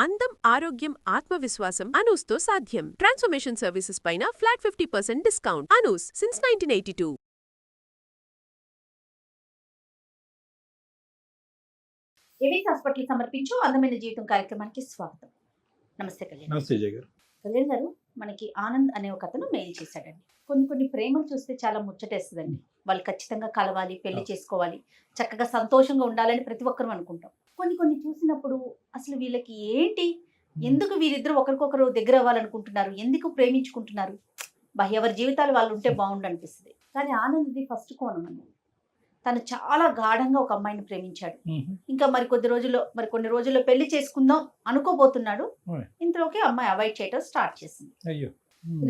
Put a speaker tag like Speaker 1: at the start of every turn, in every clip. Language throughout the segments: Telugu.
Speaker 1: అందం, ఆరోగ్యం, ఆత్మవిశ్వాసం అనూస్తో సాధ్యం. ట్రాన్స్ఫర్మేషన్ సర్వీసెస్ పైన flat 50% discount. Anoos since 1982.
Speaker 2: Avis hospital సమర్పించు అందమైన జీవితం కార్యక్రమానికి స్వాగతం. నమస్తే కళ్యాణ్.
Speaker 3: నమస్తే జయ గారు.
Speaker 2: కళ్యాణ్ గారు, మనకి ఆనంద్ అనే ఒక అతను మెయిల్ చేశాడండి. కొన్ని ప్రేమలు చూస్తే చాలా ముచ్చటేస్తుందండి. వాళ్ళు ఖచ్చితంగా కలవాలి, పెళ్లి చేసుకోవాలి, చక్కగా సంతోషంగా ఉండాలని ప్రతి ఒక్కరూ అనుకుంటాం. కొన్ని చూసినప్పుడు అసలు వీళ్ళకి ఏంటి, ఎందుకు వీరిద్దరు ఒకరికొకరు దగ్గర అవ్వాలనుకుంటున్నారు, ఎందుకు ప్రేమించుకుంటున్నారు, ఎవరి జీవితాలు వాళ్ళు ఉంటే బాగుండు అనిపిస్తుంది. కానీ ఆనంద్ది ఫస్ట్ కోణం అండి. తను చాలా గాఢంగా ఒక అమ్మాయిని ప్రేమించాడు. ఇంకా కొన్ని రోజుల్లో పెళ్లి చేసుకుందాం అనుకోబోతున్నాడు. ఇంతలోకి అమ్మాయి అవాయిడ్ చేయడం స్టార్ట్ చేసింది.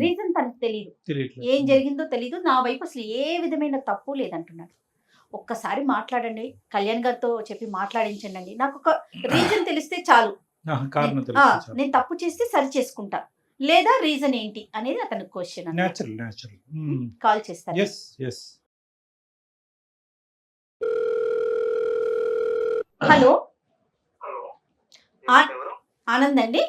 Speaker 2: రీజన్ తనకు తెలియదు, ఏం జరిగిందో తెలియదు. నా వైపు అసలు ఏ విధమైన తప్పు లేదంటున్నాడు. ఒక్కసారి మాట్లాడండి, కళ్యాణ్ గారితో చెప్పి మాట్లాడించండి. నాకు ఒక రీజన్ తెలిస్తే చాలు, నేను తప్పు చేస్తే సరి చేసుకుంటా, లేదా రీజన్ ఏంటి అనేది అతనికి క్వశ్చన్. కాల్ చేస్తాను. హలో, ఆనంద్ అండి.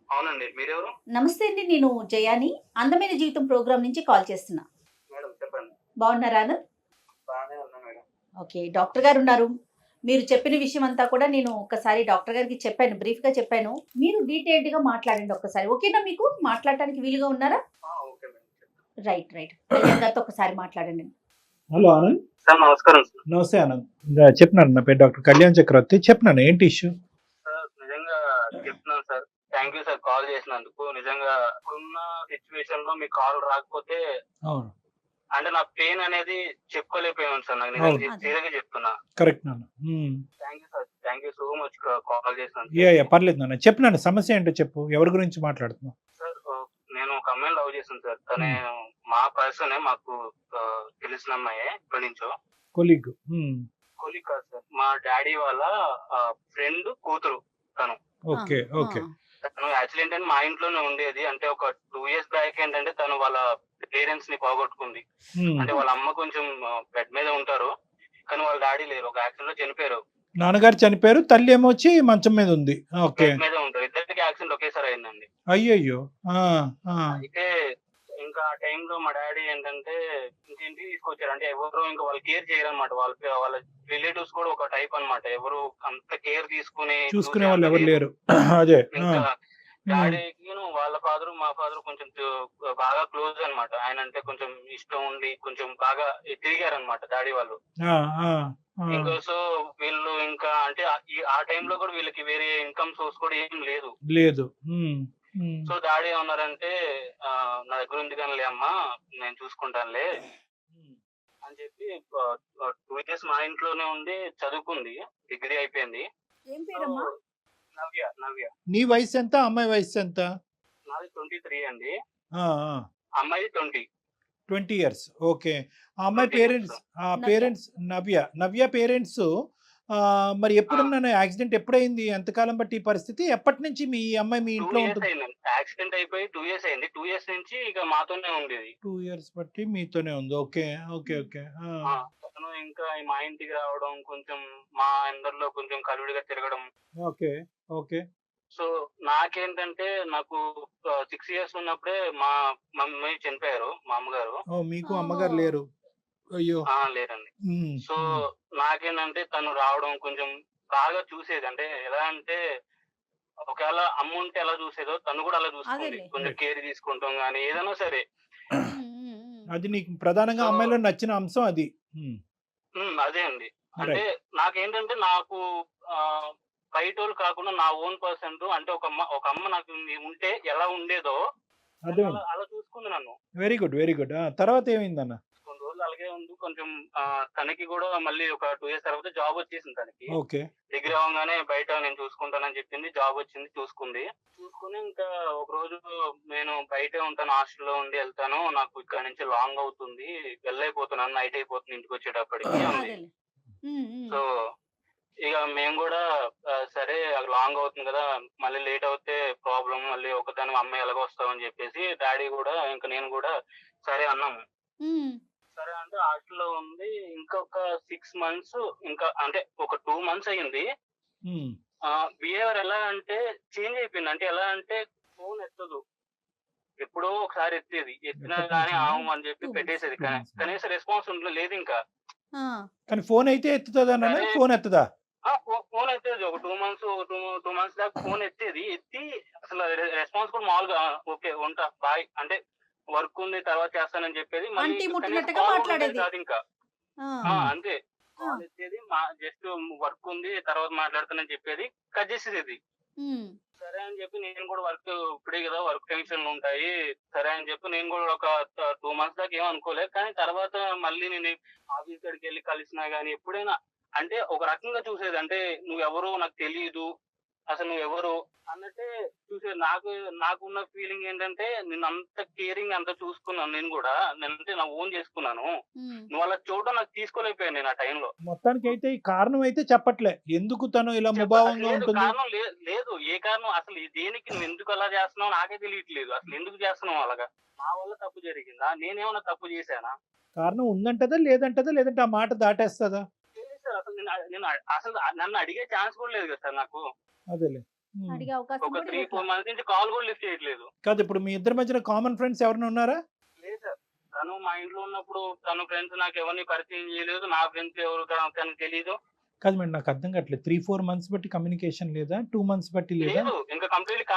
Speaker 4: అవునండి, మీరెవరు?
Speaker 2: నమస్తే అండి, నేను జయాని, అందమైన జీవితం ప్రోగ్రామ్ నుంచి కాల్ చేస్తున్నా.
Speaker 4: మేడం చెప్పండి.
Speaker 2: బాగున్నారా ఆనంద్?
Speaker 4: బాగానే ఉన్నా మేడం.
Speaker 2: ఓకే, డాక్టర్ గారు ఉన్నారు. మీరు చెప్పిన విషయం అంతా కూడా నేను ఒకసారి డాక్టర్ గారికి చెప్పాను, బ్రీఫ్ గా చెప్పాను. మీరు డీటెయిల్డ్ గా మాట్లాడండి ఒకసారి. ఓకేనా, మీకు మాట్లాడటానికి వీలుగా ఉన్నారా?
Speaker 4: Okay madam.
Speaker 2: రైట్. కళ్యాణ్ గారితో ఒకసారి మాట్లాడండి.
Speaker 3: హలో ఆనంద్
Speaker 4: సార్, నమస్కారం సార్.
Speaker 3: నమస్తే ఆనంద్. చెప్పినాను, నా పేరు డాక్టర్ కళ్యాణ్ చక్రవర్తి. చెప్పినాను, ఏంటి ఇష్యూ?
Speaker 4: సార్ నిజంగా చెప్తున్నాను sir, thank you sir call చేసినందుకు. నిజంగా ఇప్పుడున్న సిచ్యువేషన్ లో మీ కాల్ రాకపోతే
Speaker 3: అవును,
Speaker 4: అంటే నా పెయిన్ అనేది చెప్పుకోలేకపోయాను సార్. నాకు నిజంగా సీరియస్గా చెప్తున్నా.
Speaker 3: కరెక్ట్ నాన్న.
Speaker 4: Thank you sir, thank you so much call చేసినందుకు.
Speaker 3: పర్లేదు నాన్న, చెప్పినాను. సమస్య ఏంటో చెప్పు, ఎవరి గురించి మాట్లాడుతున్నావు?
Speaker 4: సార్, నేను ఒక అమ్మాయిని లవ్ చేశాను సార్. తనే మా పర్సనే, మాకు తెలిసిన అమ్మాయే, ఇప్పటి నుంచో.
Speaker 3: కొలీగ్
Speaker 4: కాదు సార్, మా డాడీ వాళ్ళ ఫ్రెండ్ కూతురు తను.
Speaker 3: ఓకే.
Speaker 4: తను యాక్సిడెంట్ అని మా ఇంట్లోనే ఉండేది. అంటే ఒక 2 years బ్యాక్ ఏంటంటే తను వాళ్ళ పేరెంట్స్ ని పోగొట్టుకుంది. అంటే వాళ్ళ అమ్మ కొంచెం బెడ్ మీద ఉంటారు, కానీ వాళ్ళ డాడీ లేరు, ఒక యాక్సిడెంట్ లో చనిపోయారు.
Speaker 3: నాన్నగారు చనిపోయారు, తల్లి ఏమో వచ్చి మంచం మీద ఉంది.
Speaker 4: బెడ్ మీద ఉంటారు. ఇద్దరికి యాక్సిడెంట్ ఒకేసారి అయిందండి.
Speaker 3: అయ్యయ్యో.
Speaker 4: అయితే ఇంకా ఆ టైంలో మా డాడీ ఏంటంటే ఇంటికి తీసుకొచ్చారు. అంటే ఎవరు ఇంకా వాళ్ళు కేర్ చేయరన్నమాట. వాళ్ళ రిలేటివ్స్ కూడా ఒక టైప్ అన్నమాట, ఎవరు అంత కేర్
Speaker 3: చూసుకునే వాళ్ళు ఎవరు లేరు. అదే
Speaker 4: ఇంకా డాడీకి వాళ్ళ ఫాదర్ మా ఫాదర్ కొంచెం బాగా క్లోజ్ అన్నమాట. ఆయన అంటే కొంచెం ఇష్టం ఉండి కొంచెం బాగా తిరిగారనమాట డాడీ వాళ్ళు. ఇంకా సో వీళ్ళు ఇంకా అంటే ఆ టైంలో కూడా వీళ్ళకి వేరే ఇన్కమ్ సోర్స్ కూడా ఏం లేదు. సో డాడీ ఏమన్నారంటే, నా దగ్గర ఉంది కానీ అమ్మా, నేను చూసుకుంటానులే అని చెప్పి 2 years మా ఇంట్లోనే ఉండి చదువుకుంది, డిగ్రీ అయిపోయింది. నవ్య.
Speaker 3: నీ వయసు ఎంత, అమ్మాయి వయసు ఎంత?
Speaker 4: నాది 23 అండి, అమ్మాయి
Speaker 3: 20 years. ఓకే. ఆ అమ్మాయి పేరెంట్స్ నవ్య పేరెంట్స్ మరి ఎప్పుడున్నా యాక్సిడెంట్ ఎప్పుడైంది, ఎంతకాలం బట్టి ఈ పరిస్థితి, ఎప్పటి నుంచి మీ అమ్మాయి మీ ఇంట్లో ఉంటుంది?
Speaker 4: యాక్సిడెంట్ అయిపోయి 2 years అయింది. 2 years నుంచి ఇక మాతోనే ఉండేది.
Speaker 3: 2 years బట్టి మీతోనే ఉంది. ఓకే.
Speaker 4: తను ఇంకా మా ఇంటికి రావడం, కొంచెం మా అందరిలో కొంచెం కలివిడిగా తిరగడం.
Speaker 3: ఓకే.
Speaker 4: సో నాకేంటంటే, నాకు 6 years ఉన్నప్పుడే మా మమ్మీ చనిపోయారు, మా అమ్మగారు.
Speaker 3: మీకు అమ్మగారు లేరు? అయ్యో.
Speaker 4: లేరండి. సో నాకేంటంటే తను రావడం కొంచెం బాగా చూసేది. అంటే ఎలా అంటే, ఒకవేళ అమ్మ ఉంటే ఎలా చూసేదో తను కూడా అలా చూసుకుంది. కొంచెం కేర్ తీసుకుంటాం గానీ ఏదైనా సరే.
Speaker 3: అది నీకు ప్రధానంగా అమ్మాయిలో నచ్చిన అంశం అది.
Speaker 4: అదే అండి. అంటే నాకేంటంటే, నాకు బయటోళ్ళు కాకుండా నా ఓన్ పర్సన్, అంటే ఒక అమ్మ నాకు ఉంటే ఎలా ఉండేదో అలా చూసుకుంది నన్ను.
Speaker 3: Very good. తర్వాత ఏమైందన్న?
Speaker 4: కొన్ని రోజులు అలాగే ఉంది. కొంచెం తనకి కూడా మళ్ళీ ఒక 2 years తర్వాత జాబ్ వచ్చేసింది తనకి. డిగ్రీ అవగానే బయట నేను చూసుకుంటానని చెప్పింది, జాబ్ వచ్చింది, చూసుకుని ఇంకా ఒక రోజు నేను బయటే ఉంటాను, హాస్టల్లో ఉండి వెళ్తాను, నాకు ఇక్కడ నుంచి లాంగ్ అవుతుంది, వెళ్ళైపోతున్నాను, నైట్ అయిపోతుంది ఇంటికి వచ్చేటప్పటికి అంది. సో ఇక మేము కూడా సరే లాంగ్ అవుతుంది కదా, మళ్ళీ లేట్ అవుతే ప్రాబ్లం, మళ్ళీ ఒకదాని అమ్మాయి ఎలాగో వస్తామని చెప్పేసి డాడీ కూడా ఇంకా నేను కూడా సరే అన్నాము. సరే అంటే హాస్టల్లో ఉంది. ఇంకొక 6 months, ఇంకా అంటే ఒక 2 months అయ్యింది. బిహేవియర్ ఎలా అంటే చేంజ్ అయిపోయింది. అంటే ఎలా అంటే ఫోన్ ఎత్తదు, ఎప్పుడో ఒకసారి ఎత్తేది, ఎత్తినా
Speaker 3: ఎప్పటి
Speaker 4: కానీ
Speaker 3: నుంచి అండి?
Speaker 4: ఆవు అని చెప్పి
Speaker 2: 2
Speaker 4: పెట్టేసేది.
Speaker 2: months.
Speaker 4: కనీసం రెస్పాన్స్ లేదు ఇంకా.
Speaker 3: కానీ ఫోన్ అయితే ఎత్తుతుందా?
Speaker 4: సరే.
Speaker 3: ఫోన్ ఎత్తదా?
Speaker 4: ఫోన్ ఎత్తేది ఒక 2 months దాకా ఫోన్ ఎత్తేది. ఎత్తి అసలు రెస్పాన్స్ కూడా మామూలుగా ఓకే ఉంటా బాయ్ అంటే వర్క్ ఉంది తర్వాత చేస్తానని చెప్పేది. మళ్ళీ
Speaker 2: ఆంటీ
Speaker 4: కనీసం
Speaker 2: ముట్టినట్టుగా
Speaker 4: call కూడా
Speaker 2: మాట్లాడేది.
Speaker 4: ఉండేది కాదు ఇంకా. అంతే, కాల్ ఎత్తేది, జస్ట్ వర్క్ ఉంది తర్వాత మాట్లాడతానని చెప్పేది, కట్ చేసేది. సరే అని చెప్పి నేను కూడా వర్క్ ఇప్పుడే కదా వర్క్ టెన్షన్లు ఉంటాయి, సరే అని చెప్పి నేను కూడా ఒక 2 months దాకా ఏం అనుకోలేదు. కానీ తర్వాత మళ్ళీ నేను ఆఫీస్ కాడికి వెళ్ళి కలిసినా గానీ ఎప్పుడైనా అంటే ఒక రకంగా చూసేది. అంటే నువ్వెవరో నాకు తెలియదు, అసలు నువ్వెవరు అన్నట్టే చూసేది. నాకున్న ఫీలింగ్ ఏంటంటే నేను అంత కేరింగ్ అంత చూసుకున్నాను, నేను కూడా నేనంటే నా ఓన్ చేసుకున్నాను. నువ్వు అలా చూడడం నాకు తీసుకోలేకపోయాను నేను ఆ టైంలో.
Speaker 3: మొత్తానికి అయితే ఈ కారణం అయితే చెప్పట్లే, ఎందుకు తను ఇలా ముభావంగా
Speaker 4: లేదు,
Speaker 3: ఉంటుంది?
Speaker 4: కారణం లేదు, ఏ కారణం అసలు దేనికి నువ్వు ఎందుకు అలా చేస్తున్నావు నాకే తెలియట్లేదు. అసలు ఎందుకు చేస్తున్నావు అలాగా? నా వల్ల తప్పు జరిగిందా? నేనేమన్నా తప్పు చేశానా?
Speaker 3: కారణం ఉందంటదా లేదంటదా, లేదంటే ఆ మాట దాటేస్తుందా?
Speaker 4: తెలియదు సార్, అసలు నేను అసలు నన్ను అడిగే ఛాన్స్ కూడా లేదు కదా సార్ నాకు.
Speaker 3: అదేలే.
Speaker 2: అడిగే అవకాశం
Speaker 4: ఒక
Speaker 2: కూడా
Speaker 4: 3-4
Speaker 2: ఇవ్వట్లా.
Speaker 4: months నుంచి కాల్ కూడా లిఫ్ట్ చేయట్లేదు.
Speaker 3: కాదు, ఇప్పుడు మీ ఇద్దరి మధ్యన కామన్ ఫ్రెండ్స్ ఎవరైనా ఉన్నారా?
Speaker 4: లేదు సార్, తను మా ఇంట్లో ఉన్నప్పుడు తన ఫ్రెండ్స్ నాకు ఎవరిని పరిచయం చేయలేదు, నా ఫ్రెండ్స్ ఎవరు తనకు తెలియదు.
Speaker 3: కాదు మేడం, నాకు అర్థం కావట్లేదు. 3-4 months బట్టి కమ్యూనికేషన్ లేదా? 2 months బట్టి లేదా?
Speaker 4: లేదు, ఇంకా కంప్లీట్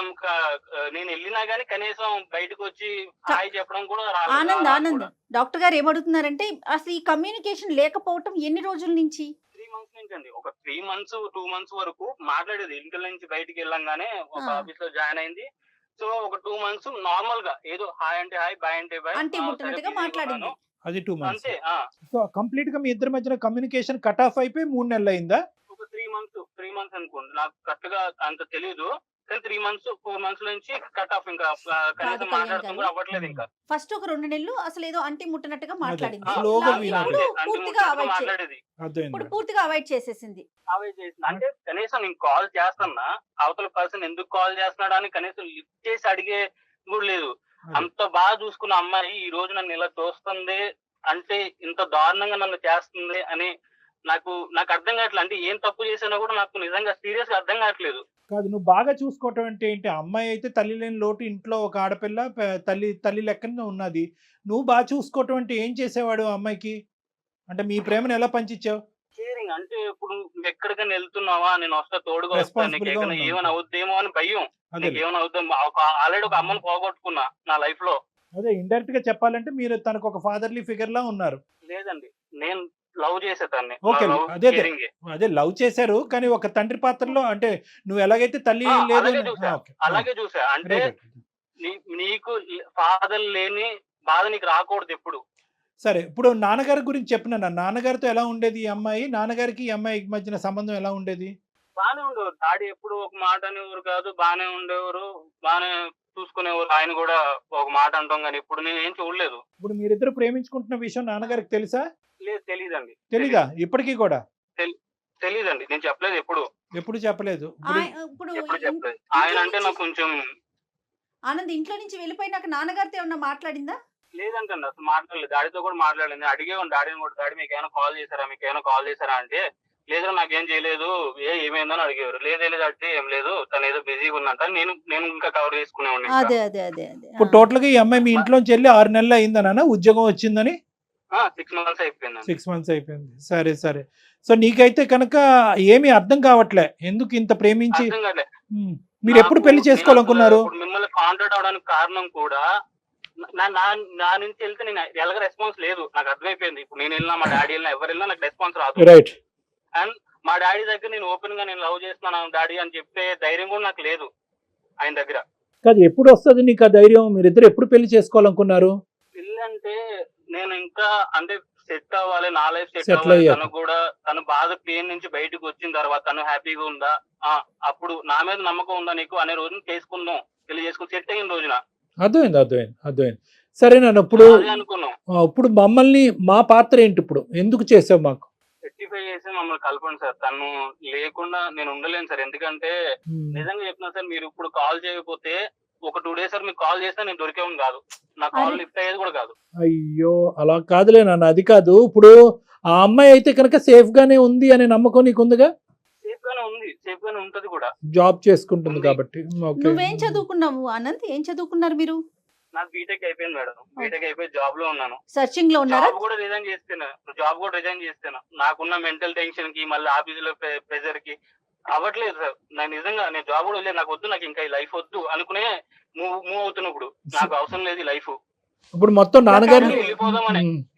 Speaker 4: నేను వెళ్ళినా గానీ కనీసం బయటకు వచ్చి హాయ్ చెప్పడం కూడా
Speaker 2: ఆనంద్
Speaker 4: రాలేదు.
Speaker 2: డాక్టర్ గారు ఏమడుగుతున్నారంటే అసలు ఈ కమ్యూనికేషన్ లేకపోవటం ఎన్ని రోజుల నుంచి?
Speaker 4: 3 months నుంచి అండి. ఒక 3 months 2 months వరకు మాట్లాడేది. ఇంట్లో నుంచి బయటికి వెళ్ళంగానే ఒక ఆఫీస్ లో జాయిన్ అయింది. సో ఒక 2 months నార్మల్ గా ఏదో హాయ్ అంటే హాయ్, బాయ్ అంటే బాయ్,
Speaker 2: అంటే ముట్టినట్టుగా మాట్లాడింది.
Speaker 3: అది 2 months.
Speaker 4: అంతే.
Speaker 3: సో కంప్లీట్ గా మీ ఇద్దరి మధ్యన కమ్యూనికేషన్ కట్ ఆఫ్ అయిపోయి 3 నెలలు అయిందా?
Speaker 4: ఒక 3 months అనుకోండి, నాకు కరెక్ట్ గా అంత తెలీదు. కానీ 3 months 4 months నుంచి కట్ ఆఫ్, ఇంకా కనీసం
Speaker 2: కళ్యాణ్
Speaker 4: మాట్లాడటం
Speaker 2: గారు.
Speaker 4: కూడా అవ్వట్లేదు ఇంకా.
Speaker 2: ఫస్ట్ ఒక 2 నెలలు అసలు ఏదో అంటి ముట్టనట్టుగా మాట్లాడింది.
Speaker 3: స్లోగా
Speaker 2: ఇప్పుడు
Speaker 3: వినాలి.
Speaker 2: పూర్తిగా అవాయిడ్
Speaker 4: మాట్లాడేది.
Speaker 3: అర్థమైంది
Speaker 2: ఇప్పుడు
Speaker 3: మేడం.
Speaker 2: పూర్తిగా అవాయిడ్ చేసేసింది.
Speaker 4: అవాయిడ్ చేసింది. అంటే కనీసం నేను కాల్ చేస్తున్నా, అవతల పర్సన్ ఎందుకు కాల్ చేస్తున్నాడు అని కనీసం లిఫ్ట్ చేసి అడిగే కూడా లేదు. అంత బాగా చూసుకున్న అమ్మాయి ఈ రోజు నన్ను ఇలా చూస్తుంది అంటే, ఇంత దారుణంగా నన్ను చేస్తుంది అని నాకు అర్థం కావట్లేదు. అంటే ఏం తప్పు చేసినా కూడా నాకు నిజంగా సీరియస్ గా అర్థం కావట్లేదు.
Speaker 3: కాదు, నువ్వు బాగా చూసుకోవటం అంటే ఏంటి? అమ్మాయి అయితే తల్లి లేని లోటు, ఇంట్లో ఒక ఆడపిల్ల తల్లి లెక్కన ఉన్నది. నువ్వు బాగా చూసుకోవటం అంటే ఏం చేసేవాడు ఆ అమ్మాయికి? అంటే మీ ప్రేమను ఎలా పంచిచ్చావు?
Speaker 4: కేరింగ్ అంటే ఇప్పుడు నువ్వు ఎక్కడికైనా వెళ్తున్నావా, నేను వస్తా తోడుగా వస్తా,
Speaker 3: Responsible
Speaker 4: నీకు
Speaker 3: గా
Speaker 4: ఏమైనా
Speaker 3: ఉన్నావు.
Speaker 4: ఏమైనా అవుద్దేమో అని భయం.
Speaker 3: అదే
Speaker 4: నీకు ఏమైనా అవుద్దాం, ఆల్రెడీ ఒక అమ్మను పోగొట్టుకున్నా నా లైఫ్ లో.
Speaker 3: అదే ఇండైరెక్ట్ గా చెప్పాలంటే మీరు తనకు ఒక ఫాదర్లీ ఫిగర్ లా ఉన్నారు.
Speaker 4: లేదండి, నేను లవ్ చేసేదాన్ని.
Speaker 3: ఓకే, అదే అదే లవ్ చేశారు, కానీ ఒక తండ్రి పాత్రలో అంటే నువ్వు ఎలాగైతే తల్లి లేదు
Speaker 4: అలాగే చూసా, అలాగే చూసా. అంటే నీకు ఫాదర్ లేని బాధ నీకు రాకూడదు ఎప్పుడు.
Speaker 3: సరే, ఇప్పుడు నాన్నగారి గురించి చెప్పిన నాన్నగారితో ఎలా ఉండేది ఈ అమ్మాయి? నాన్నగారికి ఈ అమ్మాయి మధ్యన సంబంధం ఎలా ఉండేది?
Speaker 4: బానే ఉండేవారు. డాడీ ఎప్పుడు ఒక మాట అనేవారు కాదు, బానే ఉండేవారు, బానే చూసుకునేవారు. ఆయన కూడా ఒక మాట అంటాం కానీ ఇప్పుడు నేను ఏం చూడలేదు.
Speaker 3: ఇప్పుడు మీరిద్దరు ప్రేమించుకుంటున్న విషయం నాన్నగారికి తెలుసా?
Speaker 4: లేదు, తెలీదండి.
Speaker 3: తెలీదా ఇప్పటికీ కూడా?
Speaker 4: తెలీదండి, నేను చెప్పలేదు.
Speaker 3: ఎప్పుడు చెప్పలేదు.
Speaker 2: ఇప్పుడు
Speaker 4: ఎప్పుడు చెప్పలేదు. ఆయన అంటే నాకు కొంచెం
Speaker 2: ఆనంద్ ఇంట్లో నుంచి వెళ్ళిపోయినాక నాన్నగారితో ఏమన్నా మాట్లాడిందా?
Speaker 4: లేదంటండి, అసలు మాట్లాడలేదు. డాడీతో కూడా మాట్లాడలేదు. నేను అడిగేవాడిని డాడీని కూడా, డాడీ మీకు ఏమైనా కాల్ చేశారా అంటే, లేదు నాకేం చేయలేదు, ఏమైందని అడిగేవారు. లేదు అంటే ఏం లేదు, తను ఏదో బిజీగా ఉందంట. నేను ఇంకా కవర్ చేసుకునేవాడిని.
Speaker 2: అదే అదే అదే అదే
Speaker 3: ఇప్పుడు టోటల్ గా ఈ అమ్మాయి మీ ఇంట్లోంచి వెళ్ళి 6 నెలలు అయిందనా? ఉద్యోగం వచ్చిందని
Speaker 4: 6 months అయిపోయింది.
Speaker 3: 6 months అయిపోయింది. సరే సరే. సో నీకైతే కనుక ఏమీ అర్థం కావట్లే, ఎందుకు ఇంత ప్రేమించి
Speaker 4: అర్థం కావట్లేదు.
Speaker 3: మీరు ఎప్పుడు పెళ్లి చేసుకోవాలనుకున్నారు?
Speaker 4: మిమ్మల్ని కాంటాక్ట్ అవడానికి కారణం కూడా నా నుంచి వెళ్తే నేను ఎలాగ రెస్పాన్స్ లేదు, నాకు అర్థమైపోయింది. ఇప్పుడు నేను వెళ్ళినా, మా డాడీ వెళ్ళినా, ఎవరు వెళ్ళినా నాకు రెస్పాన్స్ రాదు.
Speaker 3: రైట్.
Speaker 4: అండ్ మా డాడీ దగ్గర నేను ఓపెన్ గా నేను లవ్ చేస్తున్నాను డాడీ అని చెప్పే ధైర్యం కూడా నాకు లేదు ఆయన దగ్గర.
Speaker 3: కాదు, ఎప్పుడు వస్తుంది నీకు ఆ ధైర్యం? మీరిద్దరు ఎప్పుడు పెళ్లి చేసుకోవాలనుకున్నారు?
Speaker 4: పెళ్ళి అంటే నేను ఇంకా అంటే సెట్ అవ్వాలి, నా లైఫ్ సెట్
Speaker 3: Settle
Speaker 4: అవ్వాలి.
Speaker 3: అయ్యాక.
Speaker 4: తను కూడా తను బాగా పెయిన్ నుంచి బయటకు వచ్చిన తర్వాత తను హ్యాపీగా ఉందా, అప్పుడు నా మీద నమ్మకం ఉందా నీకు అనే రోజున చేసుకుందాం, పెళ్లి చేసుకుని సెట్ అయిన రోజున.
Speaker 3: అర్థమైంది. సరే నన్ను ఇప్పుడు
Speaker 4: అదే అనుకున్నాం.
Speaker 3: ఇప్పుడు మమ్మల్ని, మా పాత్ర ఏంటి ఇప్పుడు? ఎందుకు చేసావు మాకు?
Speaker 4: 35 చేసి మమ్మల్ని కలపండి సార్. తను లేకుండా నేను ఉండలేను సార్. ఎందుకంటే నిజంగా చెప్తున్నా సార్, మీరు ఇప్పుడు కాల్ చేయకపోతే ఒక 2 days సార్ మీకు కాల్ చేస్తే నేను దొరికేవాడిని కాదు, నా కాల్ లిఫ్ట్ అయ్యేది కూడా కాదు.
Speaker 3: అయ్యో, అలా కాదులే నాన్న, అది కాదు. ఇప్పుడు ఆ అమ్మాయి అయితే కనుక సేఫ్ గానే ఉంది అనే నమ్మకం నీకు ఉందిగా?
Speaker 4: సేఫ్ గానే ఉంది, సేఫ్ గానే ఉంటది కూడా.
Speaker 3: జాబ్ చేసుకుంటుంది
Speaker 4: ఉంది.
Speaker 3: కాబట్టి ఓకే.
Speaker 2: నువ్వేం చదువుకున్నావు ఆనంద్? ఏం చదువుకున్నారు మీరు?
Speaker 4: నాకు బీటెక్ అయిపోయింది మేడం. బీటెక్ అయిపోయి జాబ్ లో ఉన్నాను.
Speaker 2: సర్చింగ్ లో ఉన్నారా?
Speaker 4: జాబ్ కూడా రిజైన్ చేస్తున్నా. నాకున్న మెంటల్ టెన్షన్ కి, మళ్ళీ ఆఫీసులో ప్రెజర్ కి అవ్వట్లేదు సార్. నేను నిజంగా జాబ్ కూడా వదిలేదు. నాకు వద్దు, నాకు ఇంకా ఈ లైఫ్ వద్దు అనుకునే మూవ్ అవుతున్నా. ఇప్పుడు నాకు అవసరం లేదు ఈ లైఫ్.
Speaker 3: ఇప్పుడు మొత్తం నాన్నగారు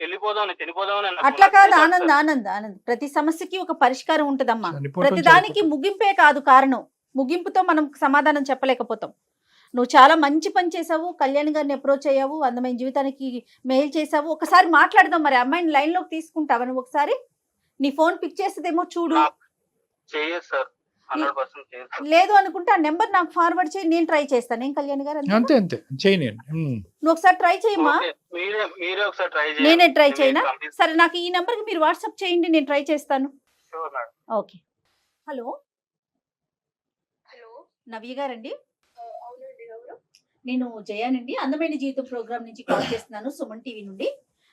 Speaker 4: వెళ్ళిపోదామని చనిపోదామని
Speaker 2: అట్లా కాదు ఆనంద్, ఆనంద్ ప్రతి సమస్యకి ఒక పరిష్కారం ఉంటదమ్మా. ప్రతి దానికి ముగింపే కాదు కారణం. ముగింపుతో మనం సమాధానం చెప్పలేకపోతాం. నువ్వు చాలా మంచి పని చేసావు, కళ్యాణ్ గారిని అప్రోచ్ అయ్యావు, అందమైన జీవితానికి మెయిల్ చేసావు. ఒకసారి మాట్లాడదాం. మరి అమ్మాయిని లైన్ లోకి తీసుకుంటావా నువ్వు? ఒకసారి నీ ఫోన్ పిక్ చేస్తుందేమో చూడు. లేదు అనుకుంటే ఆ నెంబర్ నాకు ఫార్వర్డ్ చేయి, నేను ట్రై చేస్తాను. ఏం కళ్యాణ్ గారు?
Speaker 3: అంతే అంతే చేయనండి.
Speaker 2: నువ్వు ఒకసారి ట్రై చేయమ్మా.
Speaker 4: మీరే ఒకసారి ట్రై చేయండి.
Speaker 2: నేనే ట్రై చేయనా? సరే, నాకు ఈ నెంబర్ కి మీరు వాట్సాప్ చేయండి, నేను ట్రై చేస్తాను. ఓకే. హలో నవ్య గారండి? నేను జయానండి, అందమైన జీవితం ప్రోగ్రామ్ నుంచి కాల్ చేస్తున్నాను, సుమన్ టీవీ నుండి.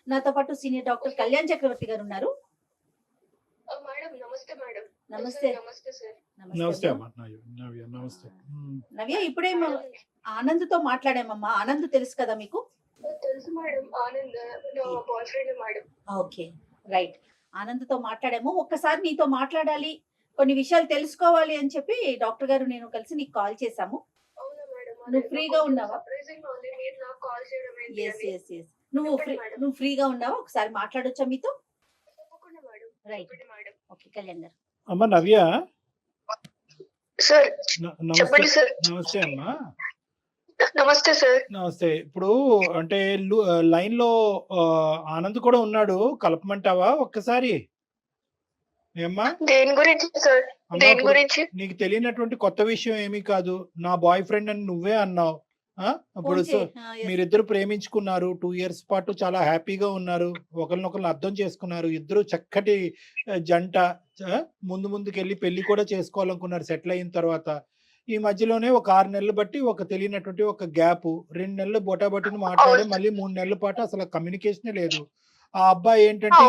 Speaker 2: నాతో పాటు సీనియర్ డాక్టర్ కళ్యాణ్ చక్రవర్తి గారు ఉన్నారు. నమస్తే.
Speaker 3: నమస్తే అమ్మా. నమస్తే
Speaker 2: నవ్య, ఇప్పుడే ఆనంద్ తో మాట్లాడామమ్మా. ఆనంద్ తెలుసు కదా మీకు?
Speaker 5: తెలుసు మేడం. ఆనంద్ నా boy friend madam.
Speaker 2: Okay, right. Anand తో మాట్లాడాము. ఒక్కసారి నీతో మాట్లాడాలి, కొన్ని విషయాలు తెలుసుకోవాలి అని చెప్పి డాక్టర్ గారు నేను కలిసి నీకు కాల్ చేశాము.
Speaker 5: అవునా మేడం?
Speaker 2: నువ్వు ఫ్రీగా ఉన్నావా?
Speaker 5: సర్ప్రైజింగ్ గా ఉంది మీరు నాకు కాల్ చేయడం ఏంటి
Speaker 2: ఎస్
Speaker 5: అని.
Speaker 2: ఎస్ ఎస్ నువ్వు ఫ్రీగా ఉన్నావా? ఒకసారి మాట్లాడొచ్చా మీతో?
Speaker 5: తప్పకుండా మేడం.
Speaker 2: రైట్.
Speaker 5: చెప్పండి మేడం.
Speaker 2: ఓకే కళ్యాణ్ గారు.
Speaker 3: అమ్మ నవ్య,
Speaker 5: సార్
Speaker 3: నమస్తే.
Speaker 5: చెప్పండి సార్.
Speaker 3: నమస్తే అమ్మా.
Speaker 5: నమస్తే సార్.
Speaker 3: నమస్తే. ఇప్పుడు అంటే లైన్ లో ఆనంద్ కూడా ఉన్నాడు, కలపమంటావా ఒక్కసారి? ఏమ్మా?
Speaker 5: దేని గురించి సార్?
Speaker 3: అమ్మా,
Speaker 5: దేని
Speaker 3: ఇప్పుడు
Speaker 5: గురించి?
Speaker 3: నీకు తెలియనటువంటి కొత్త విషయం ఏమీ కాదు. నా బాయ్ ఫ్రెండ్ అని నువ్వే అన్నావు. ఇప్పుడు మీరిద్దరు ప్రేమించుకున్నారు, 2 years పాటు చాలా హ్యాపీగా ఉన్నారు, ఒకరినొకరు అర్థం చేసుకున్నారు, ఇద్దరు చక్కటి జంట. ముందుకెళ్ళి పెళ్లి కూడా చేసుకోవాలనుకున్నారు సెటిల్ అయిన తర్వాత. ఈ మధ్యలోనే ఒక 6 నెలలు బట్టి ఒక తెలియనటువంటి ఒక గ్యాప్, 2 నెలలు బొటాబొటిని మాట్లాడి మళ్ళీ 3 నెలల పాటు అసలు కమ్యూనికేషనే లేదు. ఆ అబ్బాయి ఏంటంటే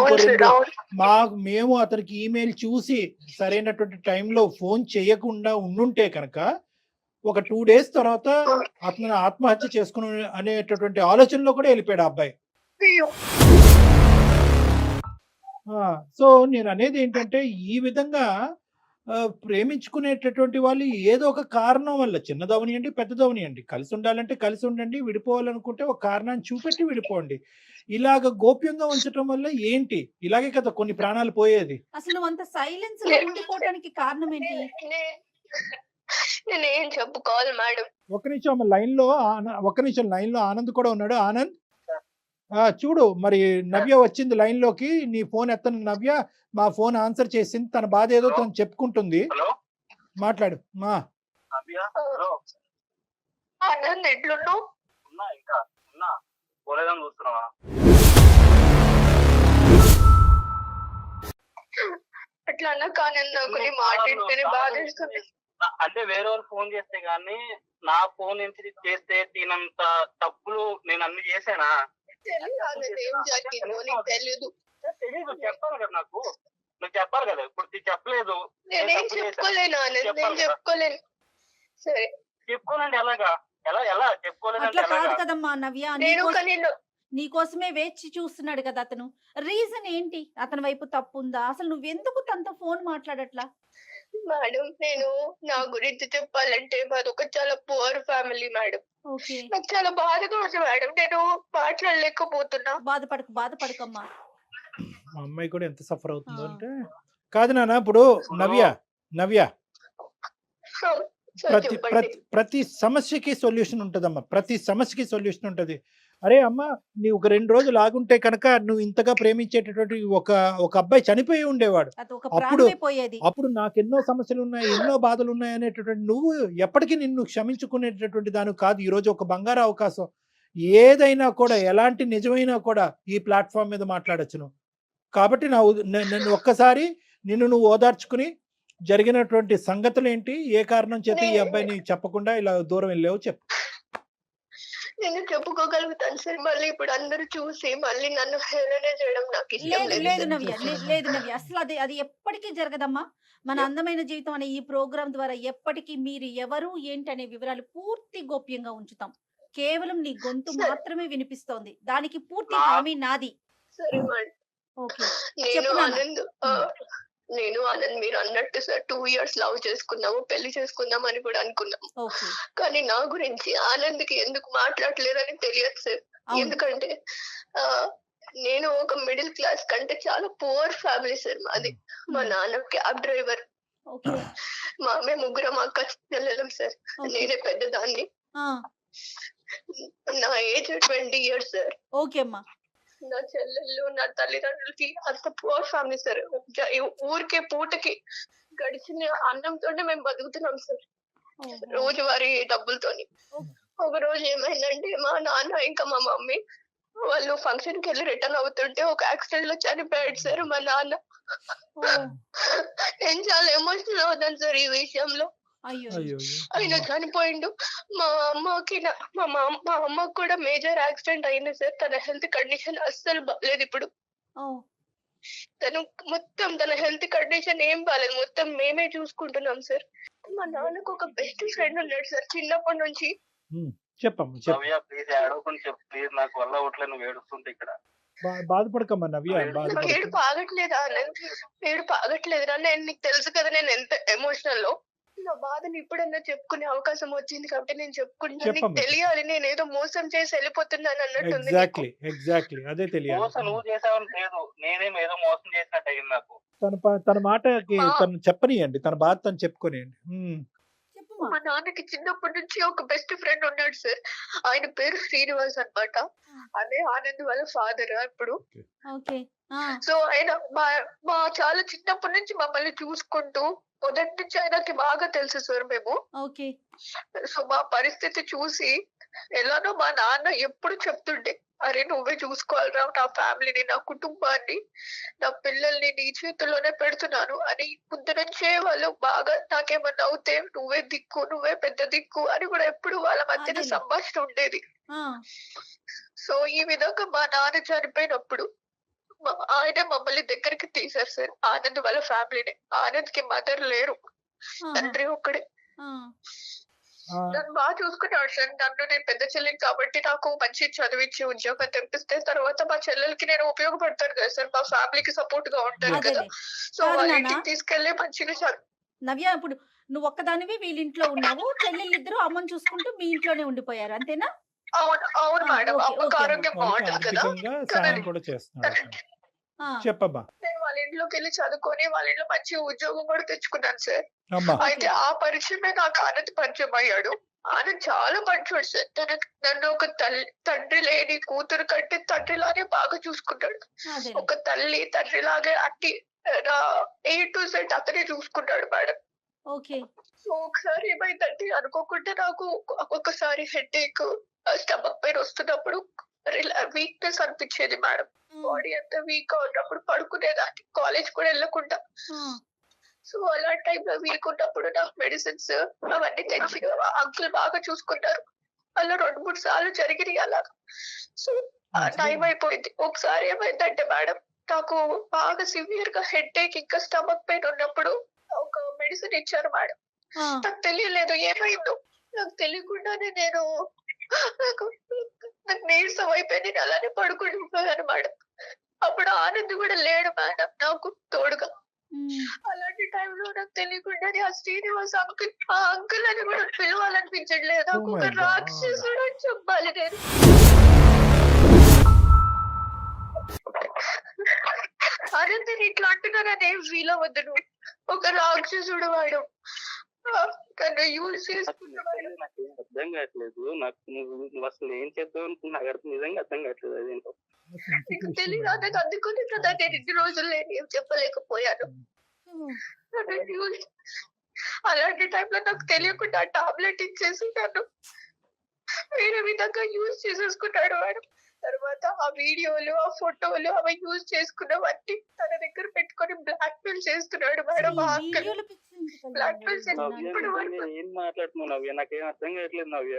Speaker 3: మేము అతనికి ఈమెయిల్ చూసి సరైనటువంటి టైంలో ఫోన్ చేయకుండా ఉండుంటే కనుక ఒక 2 days తర్వాత అతను ఆత్మహత్య చేసుకుని అనేటటువంటి ఆలోచనలో కూడా వెళ్ళిపోయాడు ఆ అబ్బాయి. సో నేను అనేది ఏంటంటే, ఈ విధంగా ప్రేమించుకునేటటువంటి వాళ్ళు ఏదో ఒక కారణం వల్ల, చిన్నదవనియండి పెద్దదవనియండి, కలిసి ఉండాలంటే కలిసి ఉండండి, విడిపోవాలనుకుంటే ఒక కారణాన్ని చూపెట్టి విడిపోండి. ఇలాగ గోప్యంగా ఉంచడం వల్ల ఏంటి? ఇలాగే కదా కొన్ని ప్రాణాలు పోయేది.
Speaker 2: అసలు నువ్వు అంత సైలెన్స్ లో ఉండిపోవడానికి కారణం ఏంటి?
Speaker 5: నేను ఏం చెప్పుకోవాలి మేడం?
Speaker 3: ఒక నిమిషం లైన్ లో ఆనంద్ కూడా ఉన్నాడు. ఆనంద్, చూడు, మరి నవ్య వచ్చింది లైన్ లోకి. నీ ఫోన్ ఎత్తను నవ్య, మా ఫోన్ ఆన్సర్ చేసింది. తన బాధ ఏదో తను చెప్పుకుంటుంది. మాట్లాడు.
Speaker 5: ఆనంద్ ఎట్లున్నావు? అట్లా అన్నా కానీ నాకు నీ మాట్లాడితేనే బాధేస్తుంది.
Speaker 4: అంటే వేరే వాళ్ళు ఫోన్ చేస్తే గానీ నా ఫోన్ నుంచి చేస్తే తినంత తప్పులు నేను అన్ని చేసానా?
Speaker 5: ఏం జరిగిందో నీకు తెలీదు.
Speaker 4: తెలీదు, చెప్పాలి కదా నాకు. నువ్వు చెప్పాలి కదా. ఇప్పుడు చెప్పలేదు.
Speaker 5: నేనేం చెప్పుకోలేను ఆనంద్, నేను చెప్పుకోలేను. సరే
Speaker 4: చెప్పుకోనండి. ఎలాగా? ఎలా చెప్పుకోలేదంటే
Speaker 2: అట్లా కాదు కదమ్మా నవ్య, నీకోసమే వేచి చూస్తున్నాడు కదా అతను. రీజన్ ఏంటి? అతని వైపు తప్పు ఉందా? అసలు నువ్వెందుకు తనతో ఫోన్ మాట్లాడట్లా?
Speaker 5: మేడం, నేను నా గురించి చెప్పాలంటే మాది ఒక చాలా పువర్ ఫ్యామిలీ మేడం. నాకు చాలా బాధగా ఉంది మేడం, నేను మాట్లాడలేకపోతున్నా.
Speaker 2: బాధపడకమ్మా.
Speaker 3: మా అమ్మాయి కూడా ఎంత సఫర్ అవుతుందో అంటే. కాదు నాన్న, ఇప్పుడు నవ్య ప్రతి సమస్యకి సొల్యూషన్ ఉంటదమ్మా. ప్రతి సమస్యకి సొల్యూషన్ ఉంటది. అరే అమ్మ, నీ ఒక 2 రోజులు ఆగుంటే కనుక నువ్వు ఇంతగా ప్రేమించేటటువంటి ఒక అబ్బాయి చనిపోయి ఉండేవాడు. అప్పుడు నాకు ఎన్నో సమస్యలు ఉన్నాయి, ఎన్నో బాధలు ఉన్నాయి అనేటటువంటి నువ్వు ఎప్పటికీ నిన్ను క్షమించుకునేటటువంటి దాని కాదు. ఈ రోజు ఒక బంగారు అవకాశం. ఏదైనా కూడా, ఎలాంటి నిజమైనా కూడా ఈ ప్లాట్ఫామ్ మీద మాట్లాడొచ్చును. కాబట్టి నన్ను ఒక్కసారి నువ్వు ఓదార్చుకుని జరిగినటువంటి సంగతులు ఏంటి, ఏ కారణం చేత ఈ అబ్బాయిని చెప్పకుండా ఇలా దూరం వెళ్ళావు చెప్పు.
Speaker 5: నేను చెప్పుకోగలుగుతాను సార్. మళ్ళీ ఇప్పుడు అందరూ చూసి మళ్ళీ నన్ను హేళన చేయడం నాకు ఇష్టం
Speaker 2: లేదు నవ్య, అసలు అది ఎప్పటికీ జరగదమ్మా. మన అందమైన జీవితం అనే ఈ ప్రోగ్రాం ద్వారా ఎప్పటికీ మీరు ఎవరు ఏంటి అనే వివరాలు పూర్తి గోప్యంగా ఉంచుతాం. కేవలం నీ గొంతు
Speaker 5: సరే.
Speaker 2: మాత్రమే వినిపిస్తోంది. దానికి పూర్తి
Speaker 4: నా-
Speaker 2: హామీ నాది.
Speaker 5: సరే మేడం.
Speaker 2: ఓకే.
Speaker 5: నేను
Speaker 2: చెప్పు నాన్న.
Speaker 5: ఆనంద్ నేను ఆనంద్ మీరు అన్నట్టు సార్ 2 years లవ్ చేసుకున్నాము, పెళ్లి చేసుకుందాం అని కూడా అనుకున్నాము.
Speaker 2: ఓకే.
Speaker 5: కానీ నా గురించి ఆనంద్కి ఎందుకు మాట్లాడలేరని తెలియదు సార్.
Speaker 2: అవును.
Speaker 5: ఎందుకంటే ఆ, నేను ఒక మిడిల్ క్లాస్ కంటే చాలా పువర్ ఫ్యామిలీ సార్ మాది. మా నాన్న క్యాబ్ డ్రైవర్,
Speaker 2: ఓకే.
Speaker 5: మేము ముగ్గురం అక్క చెల్లెలం సార్.
Speaker 2: ఓకే.
Speaker 5: నేనే పెద్దదాన్ని.
Speaker 2: ఆ,
Speaker 5: నా ఏజ్ 20 years సార్.
Speaker 2: ఓకే అమ్మా.
Speaker 5: నా చెల్లెళ్ళు నా తల్లిదండ్రులకి అంత పువర్ ఫ్యామిలీ సార్. ఊరికే పూటకి గడిచిన అన్నంతోనే మేము బతుకుతున్నాం సార్,
Speaker 2: ఓహో.
Speaker 5: రోజువారీ డబ్బులతోని. ఒక రోజు ఏమైందంటే మా నాన్న ఇంకా మా మమ్మీ వాళ్ళు ఫంక్షన్ కి వెళ్ళి రిటర్న్ అవుతుంటే ఒక యాక్సిడెంట్ లో చనిపోయాడు సార్ మా నాన్న.
Speaker 2: ఓ,
Speaker 5: నేను చాలా ఎమోషనల్ అవుతాను సార్ ఈ విషయంలో.
Speaker 2: అయ్యో.
Speaker 3: అయ్యో
Speaker 5: ఆయన చనిపోయిండు. మా అమ్మకి కూడా మేజర్ యాక్సిడెంట్ అయింది సార్. తన హెల్త్ కండిషన్ అస్సలు బాగాలేదు ఇప్పుడు.
Speaker 2: ఓ,
Speaker 5: తన హెల్త్ కండిషన్ ఏం బాగాలేదు, మొత్తం మేమే చూసుకుంటున్నాం సార్. మా నాన్నకు ఒక బెస్ట్ ఫ్రెండ్ ఉన్నాడు సార్ చిన్నప్పటి నుంచి.
Speaker 3: చెప్పమ్మా చెప్పు.
Speaker 4: నవ్య ప్లీజ్ ఏడవకుండా చెప్పు ప్లీజ్, నాకు వల్ల అవట్లేదు నువ్వు ఏడుస్తుంటే ఇక్కడ.
Speaker 3: బాధపడకమ్మా నవ్య,
Speaker 5: నాకు
Speaker 3: బాధపడక.
Speaker 5: ఏడుపు ఆగట్లేదా ఆనంద్? ఏడుపు ఆగట్లేదురా. నేను నీకు తెలుసు కదా నేను ఎంత ఎమోషనల్ లో. నా బాధని ఇప్పుడన్నా చెప్పుకునే అవకాశం వచ్చింది కాబట్టి నేను చెప్పుకుంటున్నాను. నీకు
Speaker 3: చెప్పమ్మా.
Speaker 5: తెలియాలి నేను ఏదో మోసం చేసి వెళ్ళిపోతున్నాను అన్నట్టుంది నీకు.
Speaker 3: ఎగ్జాక్ట్లీ అదే తెలియాలి.
Speaker 4: మోసం నువ్వు చేసావని లేదు, నేనేం ఏదో మోసం చేసినట్టు అయింది నాకు.
Speaker 3: తన మాటకి
Speaker 2: మా-
Speaker 3: తను చెప్పనియండి, తన బాధ తను చెప్పుకోనియండి.
Speaker 2: చెప్పుమా.
Speaker 5: మా నాన్నకి చిన్నప్పటి నుంచి ఒక బెస్ట్ ఫ్రెండ్ ఉన్నాడు సార్. ఆయన పేరు శ్రీనివాస్ అన్నమాట. అదే ఆనంద్ వాళ్ళ ఫాదర్ ఇప్పుడు.
Speaker 2: ఓకే. ఆ,
Speaker 5: సో ఆయన మా చాలా చిన్నప్పటి నుంచి మమ్మల్ని చూసుకుంటూ మొదటి నుంచి ఆయనకి బాగా తెలుసు సార్ మేము.
Speaker 2: ఓకే.
Speaker 5: సో మా పరిస్థితి చూసి ఎలానో మా నాన్న ఎప్పుడు చెప్తుండే, అరే నువ్వే చూసుకోవాలిరా నా ఫ్యామిలీని, నా కుటుంబాన్ని, నా పిల్లల్ని నీ చేతుల్లోనే పెడుతున్నాను అని. ముందు నుంచే వాళ్ళు బాగా నాకేమన్నా అవుతే నువ్వే దిక్కు, నువ్వే పెద్ద దిక్కు అని కూడా ఎప్పుడు వాళ్ళ మధ్యన
Speaker 2: అదేలే.
Speaker 5: సంభాషణ ఉండేది.
Speaker 2: ఆ,
Speaker 5: సో ఈ విధంగా మా నాన్న చనిపోయినప్పుడు ఆయన మమ్మల్ని దగ్గరికి తీశారు సార్, ఆనంద్ వాళ్ళ ఫ్యామిలీని. ఆనంద్ కి మదర్ లేరు,
Speaker 2: ఆహా.
Speaker 5: తండ్రి ఒక్కడే.
Speaker 2: ఆ,
Speaker 5: నన్ను బాగా చూసుకున్నాడు సార్. నన్ను నేను పెద్ద చెల్లిని కాబట్టి నాకు మంచి చదివించి ఉద్యోగం తెప్పిస్తే తర్వాత మా చెల్లెలకి నేను ఉపయోగపడతాను కదా సార్, మా ఫ్యామిలీకి సపోర్ట్ గా ఉంటాను కదా.
Speaker 2: అదేలే.
Speaker 5: సో
Speaker 2: కాదు
Speaker 5: వాళ్ళ
Speaker 2: నాన్న.
Speaker 5: ఇంటికి తీసుకెళ్లి మంచిగా చదువు.
Speaker 2: నవ్య, ఇప్పుడు నువ్వు ఒక్కదానివి వీళ్ళ ఇంట్లో ఉన్నావు, చెల్లెళ్ళిద్దరూ అమ్మని చూసుకుంటూ మీ ఇంట్లోనే ఉండిపోయారు అంతేనా?
Speaker 5: అవును అవును
Speaker 2: ఆ,
Speaker 5: మేడం.
Speaker 2: ఓకే,
Speaker 5: అమ్మకి
Speaker 2: ఓకే.
Speaker 5: ఆరోగ్యం బాగుంటుంది కదా.
Speaker 3: ఆర్థికంగా సాయం కూడా చేస్తున్నాడు.
Speaker 2: ఆ,
Speaker 3: చెప్పమ్మా.
Speaker 5: నేను వాళ్ళ ఇంట్లోకి వెళ్ళి చదువుకొని వాళ్ళ ఇంట్లో మంచి ఉద్యోగం కూడా తెచ్చుకున్నాను సార్.
Speaker 3: అమ్మా.
Speaker 5: అయితే ఆ పరిచయమే నాకు ఆనంద్ పరిచయం అయ్యాడు. ఆనంద్ చాలా మంచోడు సార్. నన్ను ఒక తండ్రి లేని కూతురు కంటే తండ్రిలాగే బాగా చూసుకుంటాడు.
Speaker 2: అదేలే.
Speaker 5: ఒక తల్లి తండ్రి లాగే అట్టి A to Z అతనే చూసుకుంటాడు మేడం.
Speaker 2: ఓకే.
Speaker 5: సో ఒకసారి ఏమైందంటే అనుకోకుండా నాకు ఒక్కొక్కసారి హెడేక్, స్టమక్ పెయిన్ వస్తున్నప్పుడు వీక్నెస్ అనిపించేది మేడం. బాడీ అంతా వీక్ గా ఉన్నప్పుడు పడుకునేదాన్ని, కాలేజ్ కూడా వెళ్ళకుండా.
Speaker 2: ఆ,
Speaker 5: సో అలాంటి టైంలో వీక్ ఉన్నప్పుడు నాకు మెడిసిన్స్ అవన్నీ తెచ్చి అంకుల్ బాగా చూసుకున్నారు. అలా 2-3 సార్లు జరిగినాయి అలాగా. సో టైం అయిపోయింది. ఒకసారి ఏమైందంటే మేడం, నాకు బాగా సివియర్ గా హెడేక్ ఇంకా స్టమక్ పెయిన్ ఉన్నప్పుడు ఒక మెడిసిన్ ఇచ్చారు మేడం.
Speaker 2: ఆ,
Speaker 5: నాకు తెలియలేదు ఏమైందో. నాకు తెలియకుండానే నాకు నీరసం అయిపోయి నేను అలానే పడుకుంటున్నాను మేడం. అప్పుడు ఆనంద్ కూడా లేడు మేడం నాకు తోడుగా.
Speaker 2: ఉమ్,
Speaker 5: అలాంటి టైంలో నాకు తెలియకుండానే ఆ శ్రీనివాస్ అంకుల్, ఆ అంకుల్ అని కూడా పిలవాలనిపించట్లేదు. నాకు
Speaker 3: Oh
Speaker 5: ఒక
Speaker 3: my God.
Speaker 5: రాక్షసుడు అని చెప్పాలి నేను. ఆనంద్ ఇట్లా అంటున్నారని ఏం ఫీల్ అవ్వద్దు నువ్వు. ఒక రాక్షసుడు వాడు, తను యూజ్ చేసుకున్నవాడు.
Speaker 4: నాకేం అర్థం కావట్లేదు. నాకు నువ్వు అసలు ఏం చేద్దాం అనుకున్నా నాకు నిజంగా అర్థం కావట్లేదు. అదేంటో
Speaker 5: నీకు తెలియదు నాకు. అందుకని కదా నేను ఇన్ని రోజులు నేను ఏం చెప్పలేకపోయాను. నన్ను use- అలాంటి టైంలో నాకు తెలియకుండా టాబ్లెట్ ఇచ్చేసి నన్ను వేరే విధంగా యూజ్ చేసేసుకున్నాడు మేడం. తర్వాత ఆ వీడియోలు, ఆ ఫోటోలు అవి యూజ్ చేసుకున్నవన్నీ తన దగ్గర పెట్టుకొని బ్లాక్ మెయిల్ చేస్తున్నాడు మేడం.
Speaker 2: ఈ
Speaker 5: ఆ అంకుల్
Speaker 2: వీడియోలు పిచ్చి
Speaker 5: బ్లాక్ మెయిల్
Speaker 4: నవ్య
Speaker 5: ఇప్పుడు
Speaker 4: నిజంగా ఏం మాట్లాడుతున్నావు నవ్య? నాకేం అర్థం కావట్లేదు నవ్య.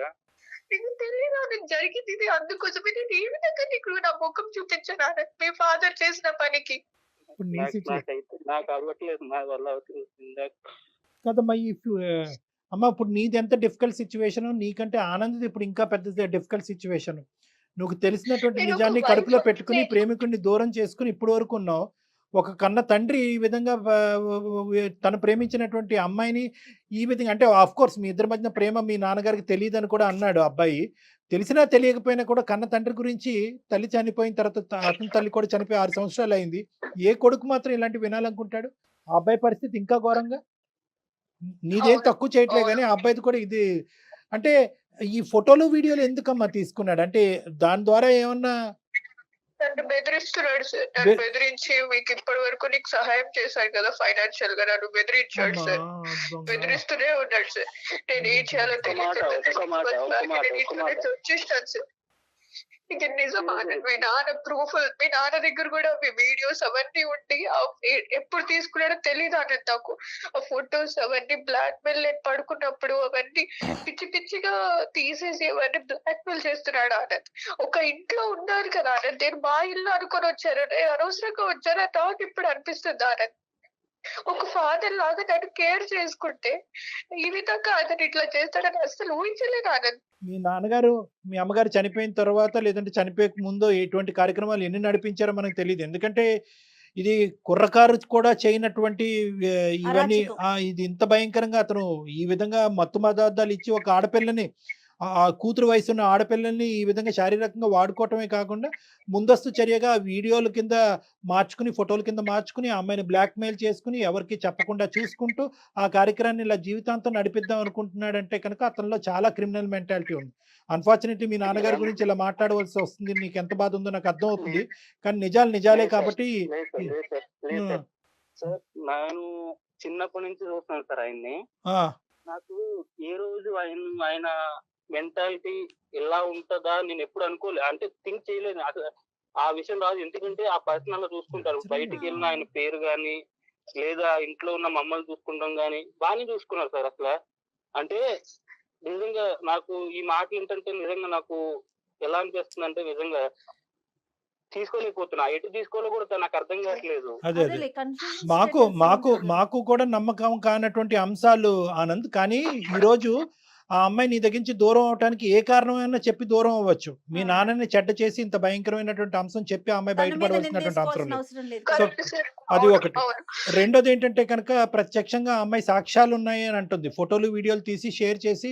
Speaker 5: నీకు తెలియదు నాకు జరిగింది ఇది. అందుకోసమే నేను ఏ విధంగా నీకు నా ముఖం చూపించాను మీ ఫాదర్ చేసిన పనికి.
Speaker 3: ఇప్పుడు నీ సిచ్యువేషన్
Speaker 4: నాకు అవ్వట్లేదు, నా వల్ల అవ్వట్లేదు.
Speaker 3: కదమ్మా అమ్మ ఇప్పుడు నీది ఎంత డిఫికల్ట్ సిచ్యువేషన్, నీకంటే ఆనంద్ ఇప్పుడు ఇంకా పెద్ద డిఫికల్ట్ సిచ్యువేషన్. నువ్వు తెలిసినటువంటి
Speaker 5: నేను ఒక
Speaker 3: నిజాన్ని
Speaker 5: వైఫ్
Speaker 3: కడుపులో
Speaker 5: అంటే
Speaker 3: పెట్టుకుని ప్రేమికుడిని దూరం చేసుకుని ఇప్పటి వరకు ఉన్నావు. ఒక కన్న తండ్రి ఈ విధంగా తను ప్రేమించినటువంటి అమ్మాయిని ఈ విధంగా, అంటే ఆఫ్ కోర్స్ మీ ఇద్దరి మధ్య ప్రేమ మీ నాన్నగారికి తెలియదని కూడా అన్నాడు అబ్బాయి. తెలిసినా తెలియకపోయినా కూడా కన్న తండ్రి గురించి, తల్లి చనిపోయిన తర్వాత అతని తల్లి కూడా చనిపోయి 6 సంవత్సరాలు అయింది. ఏ కొడుకు మాత్రం ఇలాంటి వినాలనుకుంటాడు? ఆ అబ్బాయి పరిస్థితి ఇంకా ఘోరంగా. నీదేం
Speaker 5: అవును.
Speaker 3: తక్కువ చేయట్లే
Speaker 5: అవును.
Speaker 3: కానీ ఆ అబ్బాయిది కూడా ఇది. అంటే ఈ ఫోటోలు వీడియోలు ఎందుకమ్మా తీసుకున్నాడు? అంటే దాని ద్వారా ఏమన్నా
Speaker 5: నన్ను బెదిరిస్తున్నాడు సార్. నన్ను
Speaker 3: బె-
Speaker 5: బెదిరించి మీకు ఇప్పటి వరకు నీకు సహాయం చేశాను కదా ఫైనాన్షియల్ గా, నన్ను బెదిరించాడు
Speaker 3: అమ్మా
Speaker 5: సార్.
Speaker 3: దొంగ.
Speaker 5: బెదిరిస్తూనే ఉన్నాడు సార్. నేను ఏం చేయాలో
Speaker 4: ఒక్క మాట,
Speaker 5: తెలియక
Speaker 4: ఒక్క మాట.
Speaker 5: వచ్చేసాను సార్. ఇక నిజమా మీ నాన్న ప్రూఫ్, మీ నాన్న దగ్గర కూడా మీ వీడియోస్ అవన్నీ ఉండి ఎప్పుడు తీసుకున్నాడో తెలియదు ఆనంద్ నాకు. ఆ ఫొటోస్ అవన్నీ బ్లాక్ మెయిల్, నేను పడుకున్నప్పుడు అవన్నీ పిచ్చి పిచ్చిగా తీసేసి అవన్నీ బ్లాక్ మెయిల్ చేస్తున్నాడు ఆనంద్. ఒక ఇంట్లో ఉన్నారు కదా ఆనంద్, నేను మా ఇల్లు అనుకొని వచ్చారు, నేను అనవసరంగా వచ్చాను నాకు ఇప్పుడు అనిపిస్తుంది ఆనంద్. ఒక ఫాదర్ లాగా నన్ను కేర్ చేసుకుంటే ఈ విధంగా అతను ఇట్లా చేస్తాడని అసలు ఊహించలేదు ఆనంద్.
Speaker 3: మీ నాన్నగారు మీ అమ్మగారు చనిపోయిన తర్వాత లేదంటే చనిపోయక ముందో ఎటువంటి కార్యక్రమాలు ఎన్ని నడిపించారో మనకు తెలియదు. ఎందుకంటే ఇది కుర్రకారు కూడా చేయనటువంటి ఇవన్నీ.
Speaker 2: అరాచకం.
Speaker 3: ఇది ఇంత భయంకరంగా అతను ఈ విధంగా మత్తు పదార్థాలు ఇచ్చి ఒక ఆడపిల్లని, ఆ కూతురు వయసున్న ఆడపిల్లల్ని ఈ విధంగా శారీరకంగా వాడుకోవటమే కాకుండా ముందస్తు చర్యగా వీడియోల కింద మార్చుకుని, ఫోటోల కింద మార్చుకుని ఆ అమ్మాయిని బ్లాక్మెయిల్ చేసుకుని ఎవరికి చెప్పకుండా చూసుకుంటూ ఆ కార్యక్రమాన్ని ఇలా జీవితాంతం నడిపిద్దాం అనుకుంటున్నాడంటే కనుక అతనిలో చాలా క్రిమినల్ మెంటాలిటీ ఉంది. అన్ఫార్చునేట్లీ మీ నాన్నగారి గురించి ఇలా మాట్లాడవలసి వస్తుంది. నీకు ఎంత బాధ ఉందో నాకు అర్థం అవుతుంది. కానీ నిజాలు నిజాలే కాబట్టి
Speaker 4: సార్ నేను చిన్నప్పటి నుంచి చూస్తున్నాను సార్ ఆయన్ని.
Speaker 3: ఆ,
Speaker 4: నాకు ఏ రోజు ఆయన మెంటాలిటీ ఎలా ఉంటుందా నేను ఎప్పుడు అనుకోలేదు, అంటే థింక్ చేయలేదు. అసలు ఆ విషయం రాదు, ఎందుకంటే ఆ పర్సనల్ గా చూసుకుంటారు. బయటికి వెళ్ళిన ఆయన పేరు గాని లేదా ఇంట్లో ఉన్న మమ్మల్ని చూసుకుంటాం గాని బాగానే చూసుకున్నారు సార్. అసలు అంటే నిజంగా నాకు ఈ మాటలు ఏంటంటే నిజంగా నాకు ఎలా అనిపిస్తుంది అంటే నిజంగా తీసుకోలేకపోతున్నా, ఎటు తీసుకోవాలో కూడా నాకు అర్థం కావట్లేదు.
Speaker 3: అదే అదే మాకు కూడా నమ్మకం కానటువంటి అంశాలు ఆనంద్. కానీ ఈరోజు ఆ అమ్మాయి నీ దగ్గర నుంచి దూరం అవడానికి ఏ కారణమైనా చెప్పి దూరం అవ్వచ్చు. మీ నాన్నని చెడ్డ చేసి ఇంత భయంకరమైనటువంటి అంశం చెప్పి ఆ అమ్మాయి బయటపడవలసినటువంటి అవసరం లేదు. సో అది ఒకటి. రెండోది ఏంటంటే కనుక ప్రత్యక్షంగా ఆ అమ్మాయి సాక్ష్యాలు ఉన్నాయి అని అంటుంది. ఫోటోలు వీడియోలు తీసి షేర్ చేసి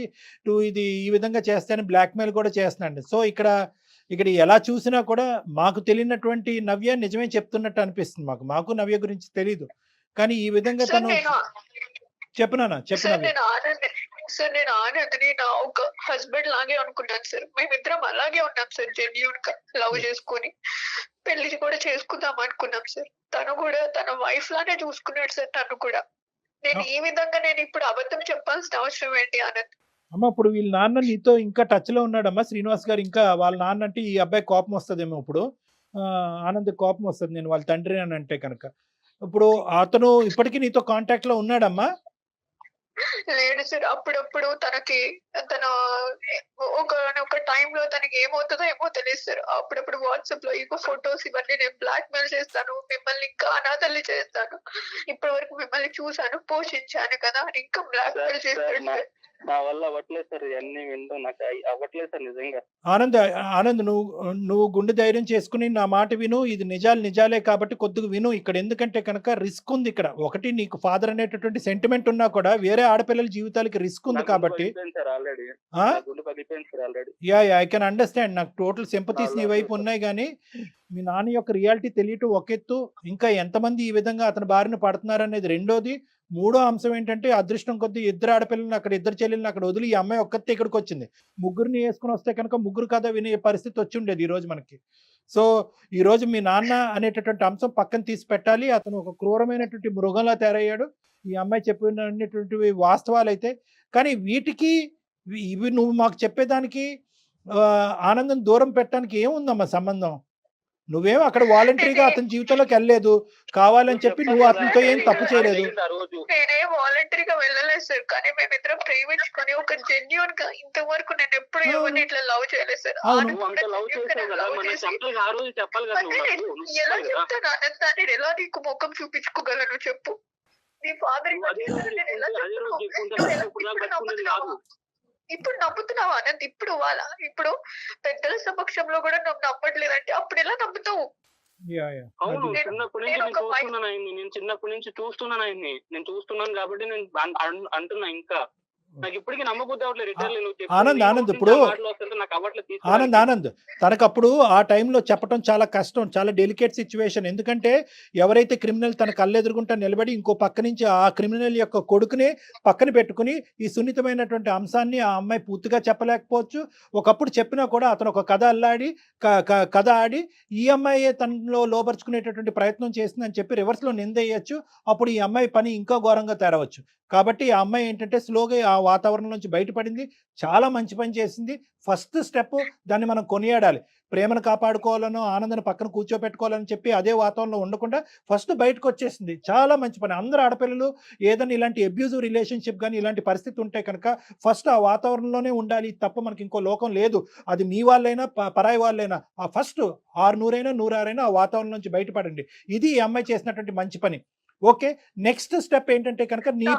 Speaker 3: ఇది ఈ విధంగా చేస్తానని బ్లాక్మెయిల్ కూడా చేస్తున్నాడు. సో ఇక్కడ ఎలా చూసినా కూడా మాకు తెలియనటువంటి నవ్య నిజమే చెప్తున్నట్టు అనిపిస్తుంది. మాకు నవ్య గురించి తెలీదు. కానీ ఈ విధంగా తను చెప్పనా
Speaker 5: సార్ నేను ఆనంద్ని నా ఒక హస్బెండ్ లాగే అనుకున్నాను సార్. మేమిద్దరం అలాగే ఉన్నాం సార్, జెన్యూన్ గా లవ్ చేసుకుని పెళ్లి కూడా చేసుకుందాం అనుకున్నాం సార్. తను కూడా తన వైఫ్ లానే చూసుకున్నాడు సార్ నన్ను కూడా. నేను ఈ విధంగా నేను ఇప్పుడు అబద్ధం చెప్పాల్సిన అవసరం ఏంటి ఆనంద్?
Speaker 3: అమ్మ ఇప్పుడు వీళ్ళ నాన్న నీతో ఇంకా టచ్ లో ఉన్నాడమ్మా శ్రీనివాస్ గారు? ఇంకా వాళ్ళ నాన్న అంటే ఈ అబ్బాయి కోపం వస్తుందేమో ఇప్పుడు. ఆనంద్ కోపం వస్తుంది నేను వాళ్ళ తండ్రి అని అంటే కనుక. ఇప్పుడు అతను ఇప్పటికీ నీతో కాంటాక్ట్ లో ఉన్నాడమ్మా?
Speaker 5: లేడు సార్. అప్పుడప్పుడు తన ఒక టైంలో తనకి ఏమవుతుందో ఏమో తెలియదు సార్. అప్పుడప్పుడు వాట్సాప్ లో ఇంకో ఫొటోస్ ఇవన్నీ నేను బ్లాక్ మెయిల్ చేస్తాను, మిమ్మల్ని ఇంకా అనాథల్ని చేస్తాను, ఇప్పటి వరకు మిమ్మల్ని చూసాను పోషించాను కదా అని ఇంకా బ్లాక్ మెయిల్ చేస్తాడు సార్.
Speaker 4: నా వల్ల అవ్వట్లేదు సార్, ఇవన్నీ వింటూ నాకు అవ్వట్లేదు సార్ నిజంగా.
Speaker 3: ఆనంద్ నువ్వు గుండె ధైర్యం చేసుకుని నా మాట విను. ఇది నిజాలే కాబట్టి కొద్దిగా విను. ఇక్కడ ఎందుకంటే కనుక రిస్క్ ఉంది. ఇక్కడ ఒకటి నీకు ఫాదర్ అనేటటువంటి సెంటిమెంట్ ఉన్నా కూడా వేరే ఆడపిల్లల జీవితాలకి రిస్క్ ఉంది కాబట్టి. I can understand. నాకు టోటల్ సింపతీస్ నీ వైపు ఉన్నాయి. కానీ మీ నాన్న యొక్క రియాలిటీ తెలియటం ఒక ఎత్తు, ఇంకా ఎంతమంది ఈ విధంగా అతని బారిన పడుతున్నారు అనేది రెండోది. మూడో అంశం ఏంటంటే అదృష్టం కొద్దీ ఇద్దరు ఆడపిల్లలను అక్కడ, ఇద్దరు చెల్లెలను అక్కడ వదిలి ఈ అమ్మాయి ఒక్కతే ఇక్కడికి వచ్చింది. ముగ్గురిని వేసుకుని వస్తే కనుక ముగ్గురు కథ వినే పరిస్థితి వచ్చి ఉండేది ఈ రోజు మనకి. సో ఈ రోజు మీ నాన్న అనేటటువంటి అంశం పక్కన తీసి పెట్టాలి. అతను ఒక క్రూరమైనటువంటి మృగంలా తయారయ్యాడు. ఈ అమ్మాయి చెప్పినటువంటివి వాస్తవాలు అయితే. కానీ ఇవి నువ్వు మాకు చెప్పేదానికి ఆనందం దూరం పెట్టడానికి ఏముందమ్మా సంబంధం? నువ్వేం అక్కడ వాలంటరీగా అతని జీవితంలోకి వెళ్ళలేదు, కావాలని చెప్పి నువ్వు అతనితో ఏం తప్పు చేయలేదు.
Speaker 4: ఆ రోజు
Speaker 5: నేనే వాలంటరీగా వెళ్ళలేదు సార్, కానీ మేమిద్దరం ప్రేమించుకొని ఒక జెన్యున్ గా ఇంతవరకు నేను ఎప్పుడు ఎవరిని ఇట్లా లవ్ చేయలేదు సార్.
Speaker 3: అవును.
Speaker 5: ఆనంద్
Speaker 4: నువ్వు అంత
Speaker 5: కూడా
Speaker 4: లవ్
Speaker 5: genuine గా
Speaker 4: చేసావు కదా,
Speaker 5: love
Speaker 4: మనం
Speaker 5: చేసి,
Speaker 4: చెప్పాలి, ఆ రోజు చెప్పాలి కదా
Speaker 5: అంటే నేను
Speaker 4: నువ్వు
Speaker 5: ఎలా
Speaker 4: చెప్పాలి కదా.
Speaker 5: చెప్తాను ఆనంద్, నేను ఎలా నీకు ముఖం చూపించుకోగలను చెప్పు? నీ ఫాదర్
Speaker 4: నువ్వు అదే రోజు చెప్పుకుంటే ఇప్పుడు దాకా బతుకునేది కాదు.
Speaker 5: ఇప్పుడు నమ్ముతున్నావు ఆనంద్? ఇప్పుడు పెద్దల సమక్షంలో కూడా నువ్వు నమ్మట్లేదంటే అప్పుడు ఎలా నమ్ముతావు?
Speaker 4: అవును,
Speaker 3: అది.
Speaker 4: చిన్నప్పటి నుంచి
Speaker 5: నేను
Speaker 4: నేను
Speaker 5: ఒక
Speaker 4: చూస్తున్నాను ఆయన్ని, నేను చిన్నప్పటి నుంచి చూస్తున్నాను ఆయన్ని, నేను చూస్తున్నాను కాబట్టి నేను అంటున్నా. ఇంకా నాకు ఇప్పటికీ నమ్మబుద్ధి అవ్వట్లేదు. రిటర్న్ నువ్వు
Speaker 3: ఆనంద్ ఇప్పుడు
Speaker 4: నాకు అవ్వట్లేదు.
Speaker 3: ఆనంద్ తనకప్పుడు ఆ టైంలో చెప్పడం చాలా కష్టం, చాలా డెలికేట్ సిచ్యువేషన్. ఎందుకంటే ఎవరైతే క్రిమినల్ తన కళ్ళెదురుగుంటా నిలబడి ఇంకో పక్క నుంచి ఆ క్రిమినల్ యొక్క కొడుకునే పక్కన పెట్టుకుని ఈ సున్నితమైనటువంటి అంశాన్ని ఆ అమ్మాయి పూర్తిగా చెప్పలేకపోవచ్చు. ఒకప్పుడు చెప్పినా కూడా అతను ఒక కథ అల్లాడి కథ ఆడి ఈ అమ్మాయి తనలో లోపరుచుకునేటటువంటి ప్రయత్నం చేసిందని చెప్పి రివర్స్లో నిందేయచ్చు. అప్పుడు ఈ అమ్మాయి పని ఇంకా ఘోరంగా తేరవచ్చు. కాబట్టి ఆ అమ్మాయి ఏంటంటే స్లోగా ఆ వాతావరణం నుంచి బయటపడింది, చాలా మంచి పని చేసింది. ఫస్ట్ స్టెప్ దాన్ని మనం కొనియాడాలి. ప్రేమను కాపాడుకోవాలనో ఆనందాన్ని పక్కన కూర్చోపెట్టుకోవాలని చెప్పి అదే వాతావరణంలో ఉండకుండా ఫస్ట్ బయటకు వచ్చేసింది, చాలా మంచి పని. అందరు ఆడపిల్లలు ఏదైనా ఇలాంటి అబ్యూజివ్ రిలేషన్షిప్ కానీ ఇలాంటి పరిస్థితి ఉంటే కనుక ఫస్ట్ ఆ వాతావరణంలోనే ఉండాలి తప్ప మనకి ఇంకో లోకం లేదు. అది మీ వాళ్ళైనా పరాయి వాళ్ళైనా ఆ ఫస్ట్ 600 106 ఆ వాతావరణం నుంచి బయటపడండి. ఇది ఈ అమ్మాయి చేసినటువంటి మంచి పని. ఓకే, నెక్స్ట్ స్టెప్ ఏంటంటే కనుక నీ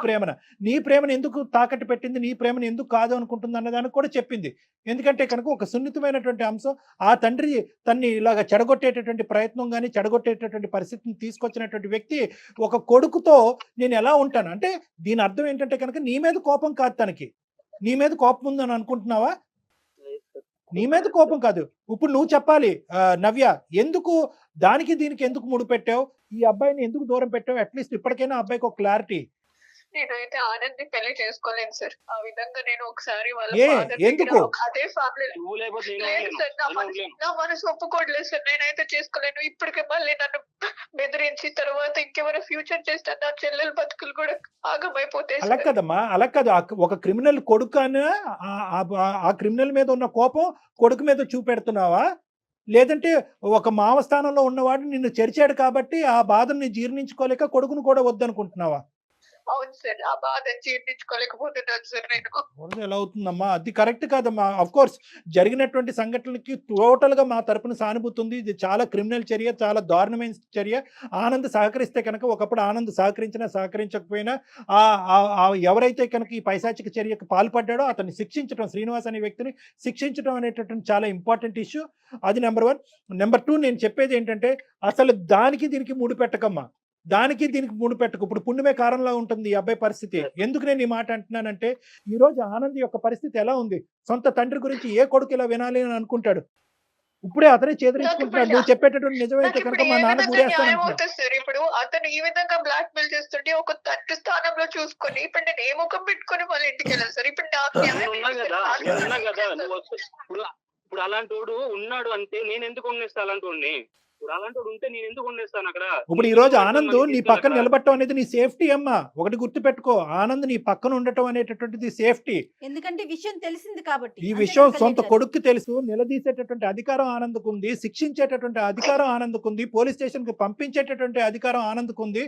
Speaker 3: ప్రేమను ఎందుకు తాకట్టు పెట్టింది, నీ ప్రేమను ఎందుకు కాదు అనుకుంటుంది అన్నదానికి కూడా చెప్పింది. ఎందుకంటే కనుక ఒక సున్నితమైనటువంటి అంశం, ఆ తండ్రి తన్ని ఇలాగ చెడగొట్టేటటువంటి ప్రయత్నం కానీ చెడగొట్టేటటువంటి పరిస్థితిని తీసుకొచ్చినటువంటి వ్యక్తి ఒక కొడుకుతో నేను ఎలా ఉంటాను అంటే దీని అర్థం ఏంటంటే కనుక నీ మీద కోపం కాదు తనకి, నీ మీద కోపం ఉందని అనుకుంటున్నావా? నీ మీద కోపం కాదు. ఇప్పుడు నువ్వు చెప్పాలి నవ్య, ఎందుకు దానికి దీనికి ఎందుకు ముడిపెట్టావు, ఈ అబ్బాయిని ఎందుకు దూరం పెట్టావు? అట్లీస్ట్ ఇప్పటికైనా అబ్బాయికి ఒక క్లారిటీ.
Speaker 5: నేనైతే ఆనంద్ పెళ్లి చేసుకోలేను సార్. ఆ విధంగా నేను ఒకసారి వాళ్ళ
Speaker 3: ఏ?
Speaker 5: father దగ్గర
Speaker 3: ఎందుకు?
Speaker 5: అదే ఫ్యామిలీ
Speaker 4: నువ్వు లేకపోతే నేను
Speaker 5: లేదు
Speaker 4: ఉండలేను.
Speaker 5: సార్,
Speaker 4: నేను ఉండలేను.
Speaker 5: నా మనసు ఒప్పుకోవట్లేదు సార్. నేనైతే చేసుకోలేను. ఇప్పటికే మళ్ళీ నన్ను బెదిరించి తర్వాత ఇంకెవరైనా ఫ్యూచర్ చేస్తే నా చెల్లెల బతుకులు కూడా ఆగమైపోతాయి
Speaker 3: అలా
Speaker 5: సార్.
Speaker 3: కదమ్మా, అలా కాదు. ఒక క్రిమినల్ కొడుకు అని ఆ క్రిమినల్ మీద ఉన్న కోపం కొడుకు మీద చూపెడుతున్నావా? లేదంటే ఒక మావ స్థానంలో ఉన్నవాడు నిన్ను చెరిచాడు కాబట్టి ఆ బాధని జీర్ణించుకోలేక కొడుకును కూడా వద్దనుకుంటున్నావా?
Speaker 5: అవును సార్, ఆ బాధ జీర్ణించుకోలేకపోతున్నాను సార్ నేను.
Speaker 3: వరద ఎలా అవుతుందమ్మా? అది కరెక్ట్ కాదమ్మా. అఫ్ కోర్స్ జరిగినటువంటి సంఘటనలకి టోటల్గా మా తరపున సానుభూతి ఉంది. ఇది చాలా క్రిమినల్ చర్య, చాలా దారుణమైన చర్య. ఆనంద్ సహకరిస్తే కనుక, ఒకప్పుడు ఆనంద్ సహకరించినా సహకరించకపోయినా ఎవరైతే కనుక ఈ పైశాచిక చర్యకు పాల్పడ్డాడో అతన్ని శిక్షించడం, శ్రీనివాస్ అనే వ్యక్తిని శిక్షించడం అనేటటువంటి చాలా ఇంపార్టెంట్ ఇష్యూ. అది నెంబర్ 1. నెంబర్ 2, నేను చెప్పేది ఏంటంటే అసలు దానికి దీనికి ముడిపెట్టకమ్మా, దానికి దీనికి ముడిపెట్టకు. ఇప్పుడు పుణ్యమే కారణంలా ఉంటుంది ఈ అబ్బాయి పరిస్థితి. ఎందుకు నేను ఈ మాట అంటున్నానంటే ఈరోజు ఆనంద్ యొక్క పరిస్థితి ఎలా ఉంది, సొంత తండ్రి గురించి ఏ కొడుకు ఇలా వినాలి అని అనుకుంటాడు. ఇప్పుడే అతనే చేదరించుకుంటున్నాడు. నువ్వు చెప్పేటటువంటి నిజమైతే కనుక మా నాన్న గురేస్తాను.
Speaker 5: సార్ ఇప్పుడు అతను ఈ విధంగా బ్లాక్ మెయిల్ చేస్తుంటే ఒక తండ్రి స్థానంలో చూసుకొని ఇప్పుడు నేను ఏ ముఖం పెట్టుకొని వాళ్ళ ఇంటికి వెళ్ళాను సార్. ఇప్పుడు నాకు
Speaker 4: నేను ఉన్నా కదా, ఇప్పుడు అలాంటి వాడు ఉన్నాడు అంటే నేను ఎందుకు ఉండేస్తా అలాంటి వాడిని? ఇప్పుడు అలాంటి వాడు ఉంటే నేను ఎందుకు ఉండేస్తాను అక్కడ?
Speaker 3: ఇప్పుడు ఈ రోజు ఆనంద్ నీ పక్కన నిలబడటం అనేది నీ సేఫ్టీ అమ్మా. ఒకటి గుర్తు పెట్టుకో, ఆనంద్ నీ పక్కన ఉండటం అనేటటువంటిది సేఫ్టీ.
Speaker 2: ఎందుకంటే విషయం తెలిసింది కాబట్టి.
Speaker 3: ఈ
Speaker 2: అంతే
Speaker 3: విషయం
Speaker 2: కదా
Speaker 3: సొంత
Speaker 2: కళ్యాణ్
Speaker 3: కొడుక్కి తెలుసు. నిలదీసేటటువంటి అధికారం ఆనంద్కుంది, శిక్షించేటటువంటి అధికారం ఆనంద్కుంది, పోలీస్ స్టేషన్ కి పంపించేటటువంటి అధికారం ఆనంద్కుంది.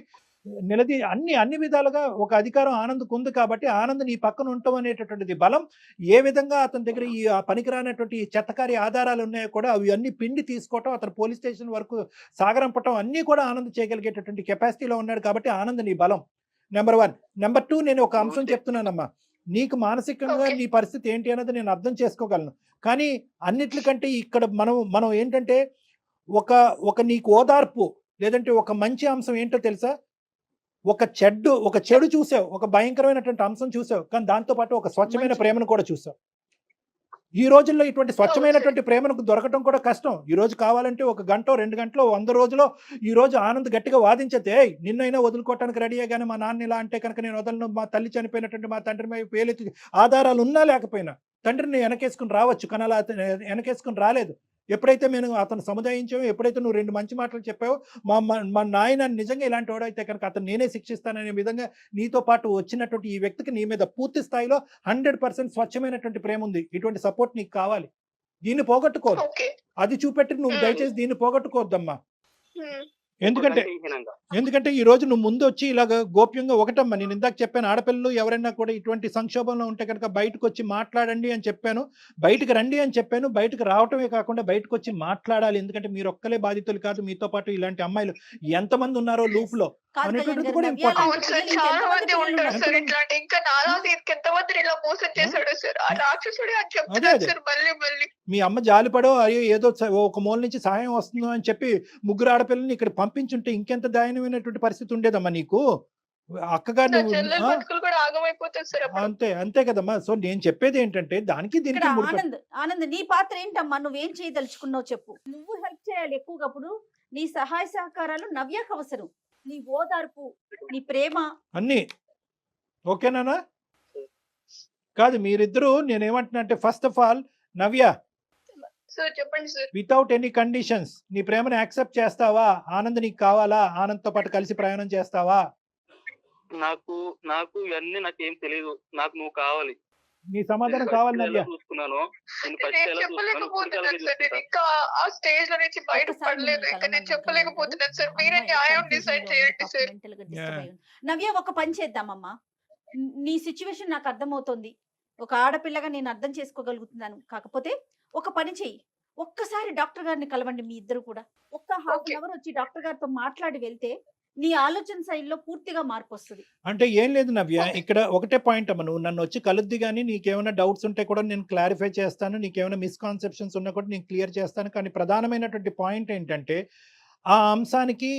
Speaker 3: అన్ని విధాలుగా ఒక అధికారం ఆనంద్కు ఉంది. కాబట్టి ఆనంద్ నీ పక్కన ఉండటం అనేటటువంటిది బలం. ఏ విధంగా అతని దగ్గర ఈ పనికిరానటువంటి చెత్తకారి ఆధారాలు ఉన్నాయో కూడా అవి అన్ని పిండి తీసుకోవటం, అతను పోలీస్ స్టేషన్ వరకు సాగరంపటం అన్నీ కూడా ఆనంద్ చేయగలిగేటటువంటి కెపాసిటీలో ఉన్నాడు. కాబట్టి ఆనంద్ నీ బలం నెంబర్ 1. నెంబర్ 2, నేను ఒక అంశం చెప్తున్నానమ్మా. నీకు మానసికంగా నీ పరిస్థితి ఏంటి అన్నది నేను అర్థం చేసుకోగలను. కానీ అన్నిట్లకంటే ఇక్కడ మనం ఏంటంటే ఒక నీకు ఓదార్పు లేదంటే ఒక మంచి అంశం ఏంటో తెలుసా? ఒక చెడు చూసావు, ఒక భయంకరమైనటువంటి అంశం చూసావు, కానీ దాంతోపాటు ఒక స్వచ్ఛమైన ప్రేమను కూడా చూసావు. ఈ రోజుల్లో ఇటువంటి స్వచ్ఛమైనటువంటి ప్రేమను దొరకటం కూడా కష్టం. ఈ రోజు కావాలంటే 1 గంట 2 గంటలో 100 రోజులో ఈ రోజు ఆనంద్ గట్టిగా వాదించతే నిన్నైనా వదులుకోవటానికి రెడీయే, కానీ మా నాన్న ఇలా అంటే కనుక నేను వదలను, మా తల్లి చనిపోయినటువంటి మా తండ్రి మీద పేలెత్తి ఆధారాలు ఉన్నా లేకపోయినా తండ్రిని వెనకేసుకుని రావచ్చు, కానీ అలా వెనకేసుకుని రాలేదు. ఎప్పుడైతే మేము అతను సముదాయించావో, ఎప్పుడైతే నువ్వు 2 మంచి మాటలు చెప్పావో, మా నాయన నిజంగా ఇలాంటి వాడైతే కనుక అతను నేనే శిక్షిస్తాననే విధంగా నీతో పాటు వచ్చినటువంటి ఈ వ్యక్తికి నీ మీద పూర్తి స్థాయిలో 100% స్వచ్ఛమైనటువంటి ప్రేమ ఉంది. ఇటువంటి సపోర్ట్ నీకు కావాలి. దీన్ని పోగొట్టుకోదు. అది చూపెట్టి నువ్వు దయచేసి దీన్ని పోగొట్టుకోవద్దమ్మా.
Speaker 5: ఉమ్.
Speaker 3: ఎందుకంటే
Speaker 4: హీనంగా.
Speaker 3: ఎందుకంటే ఈ రోజు నువ్వు ముందు వచ్చి ఇలాగ గోప్యంగా ఒకటమ్మా, నేను ఇందాక చెప్పాను, ఆడపిల్లలు ఎవరైనా కూడా ఇటువంటి సంక్షోభంలో ఉంటే కనుక బయటకు వచ్చి మాట్లాడండి అని చెప్పాను, బయటకు రండి అని చెప్పాను. బయటకు రావటమే కాకుండా బయటకు వచ్చి మాట్లాడాలి. ఎందుకంటే మీరు ఒక్కలే బాధితులు కాదు, మీతో పాటు ఇలాంటి అమ్మాయిలు ఎంతమంది ఉన్నారో లూప్ లో
Speaker 2: కాదు
Speaker 3: అనేటువంటిది
Speaker 2: కళ్యాణ్
Speaker 3: కూడా
Speaker 2: గారు,
Speaker 3: important.
Speaker 2: నవ్య
Speaker 5: అవును సార్,
Speaker 2: లాంటి
Speaker 5: చాలా
Speaker 2: పిల్లలు
Speaker 5: మంది
Speaker 2: ఎంతమంది
Speaker 5: ఉంటారు సార్
Speaker 3: ఎంతమంది?
Speaker 5: ఇట్లాంటి. ఇంకా నాలాగా ఇంకెంతమందిని ఇలా మోసం చేశాడు సార్. ఆ రాక్షసుడే అని
Speaker 3: అదే
Speaker 5: చెప్తున్నాడు
Speaker 3: అదే
Speaker 5: సార్ మళ్ళీ మళ్ళీ.
Speaker 3: మీ అమ్మ జాలిపడో అయ్యో ఏదో ఒక మూల నుంచి సహాయం వస్తుందో అని చెప్పి ముగ్గురు ఆడపిల్లల్ని ఇక్కడ పంపించుంటే ఇంకెంత దయనీయమైనటువంటి పరిస్థితి ఉండేదమ్మా నీకు. అక్కగా
Speaker 5: నా
Speaker 3: నువ్వు
Speaker 5: చెల్లెల బతుకులు కూడా ఆగమైపోతాయి సార్ అప్పుడు.
Speaker 3: అంతే కదమ్మా. సో నేను చెప్పేది ఏంటంటే దానికి
Speaker 2: ఇక్కడ
Speaker 3: దీనికి ముడిపెట్టు.
Speaker 2: ఆనంద్ ఆనంద్ నీ పాత్ర ఏంటమ్మా? నువ్వేం చేయదలుచుకున్నావు చెప్పు. నువ్వు హెల్ప్ చేయాలి ఎక్కువగా. అప్పుడు నీ సహాయ సహకారాలు నవ్యకు అవసరం. నీ ఓదార్పు, నీ ప్రేమ.
Speaker 3: అన్నీ ఓకేనా? కాదు మీరిద్దరూ నేనేమంటున్నా అంటే first of all Navya,
Speaker 5: sir చెప్పండి సార్.
Speaker 3: వితౌట్ ఎనీ కండిషన్స్ నీ ప్రేమను యాక్సెప్ట్ చేస్తావా? ఆనంద్ నీకు కావాలా? ఆనంద్తో పాటు కలిసి ప్రయాణం చేస్తావా?
Speaker 4: నాకు ఇవన్నీ నాకేం తెలియదు. నాకు నువ్వు కావాలి.
Speaker 3: నీ సమాధానం కావాలి నవ్య.
Speaker 4: చూసుకున్నాను నేను
Speaker 5: నేను చెప్పలేకపోతున్నాను సార్. నేను ఇంకా ఆ స్టేజ్ లో నుంచి బయట
Speaker 2: ఒక్కసారి
Speaker 5: పడలేదు.
Speaker 2: మిమ్మల్ని
Speaker 5: ఇంకా నేను
Speaker 2: కలవమని
Speaker 5: చెప్పలేకపోతున్నాను సార్. మీరే
Speaker 2: అమ్మాయి
Speaker 5: న్యాయం
Speaker 2: confusion
Speaker 5: డిసైడ్
Speaker 2: లో
Speaker 5: చేయండి
Speaker 2: ఉంది,
Speaker 5: సార్.
Speaker 2: mental గా disturb అయి ఉంది. నవ్య ఒక పని చేద్దామమ్మా. నీ సిచ్యువేషన్ నాకు అర్థమవుతోంది. ఒక ఆడపిల్లగా నేను అర్థం చేసుకోగలుగుతున్నాను. కాకపోతే ఒక పని చెయ్యి, ఒక్కసారి డాక్టర్ గారిని కలవండి మీ ఇద్దరు కూడా. ఒక్క హాఫ్
Speaker 5: Okay.
Speaker 2: అన్ అవర్ వచ్చి డాక్టర్ గారితో మాట్లాడి వెళ్తే నీ ఆలోచన శైలిలో పూర్తిగా మార్పు వస్తుంది.
Speaker 3: అంటే ఏం లేదు నవ్య, ఇక్కడ ఒకటే పాయింట్ అమ్మ, నువ్వు నన్ను వచ్చి కలుద్ది కానీ నీకేమైనా డౌట్స్ ఉంటే కూడా నేను క్లారిఫై చేస్తాను, నీకేమైనా మిస్కాన్సెప్షన్స్ ఉన్నా కూడా నేను క్లియర్ చేస్తాను. కానీ ప్రధానమైనటువంటి పాయింట్ ఏంటంటే ఆ అంశానికి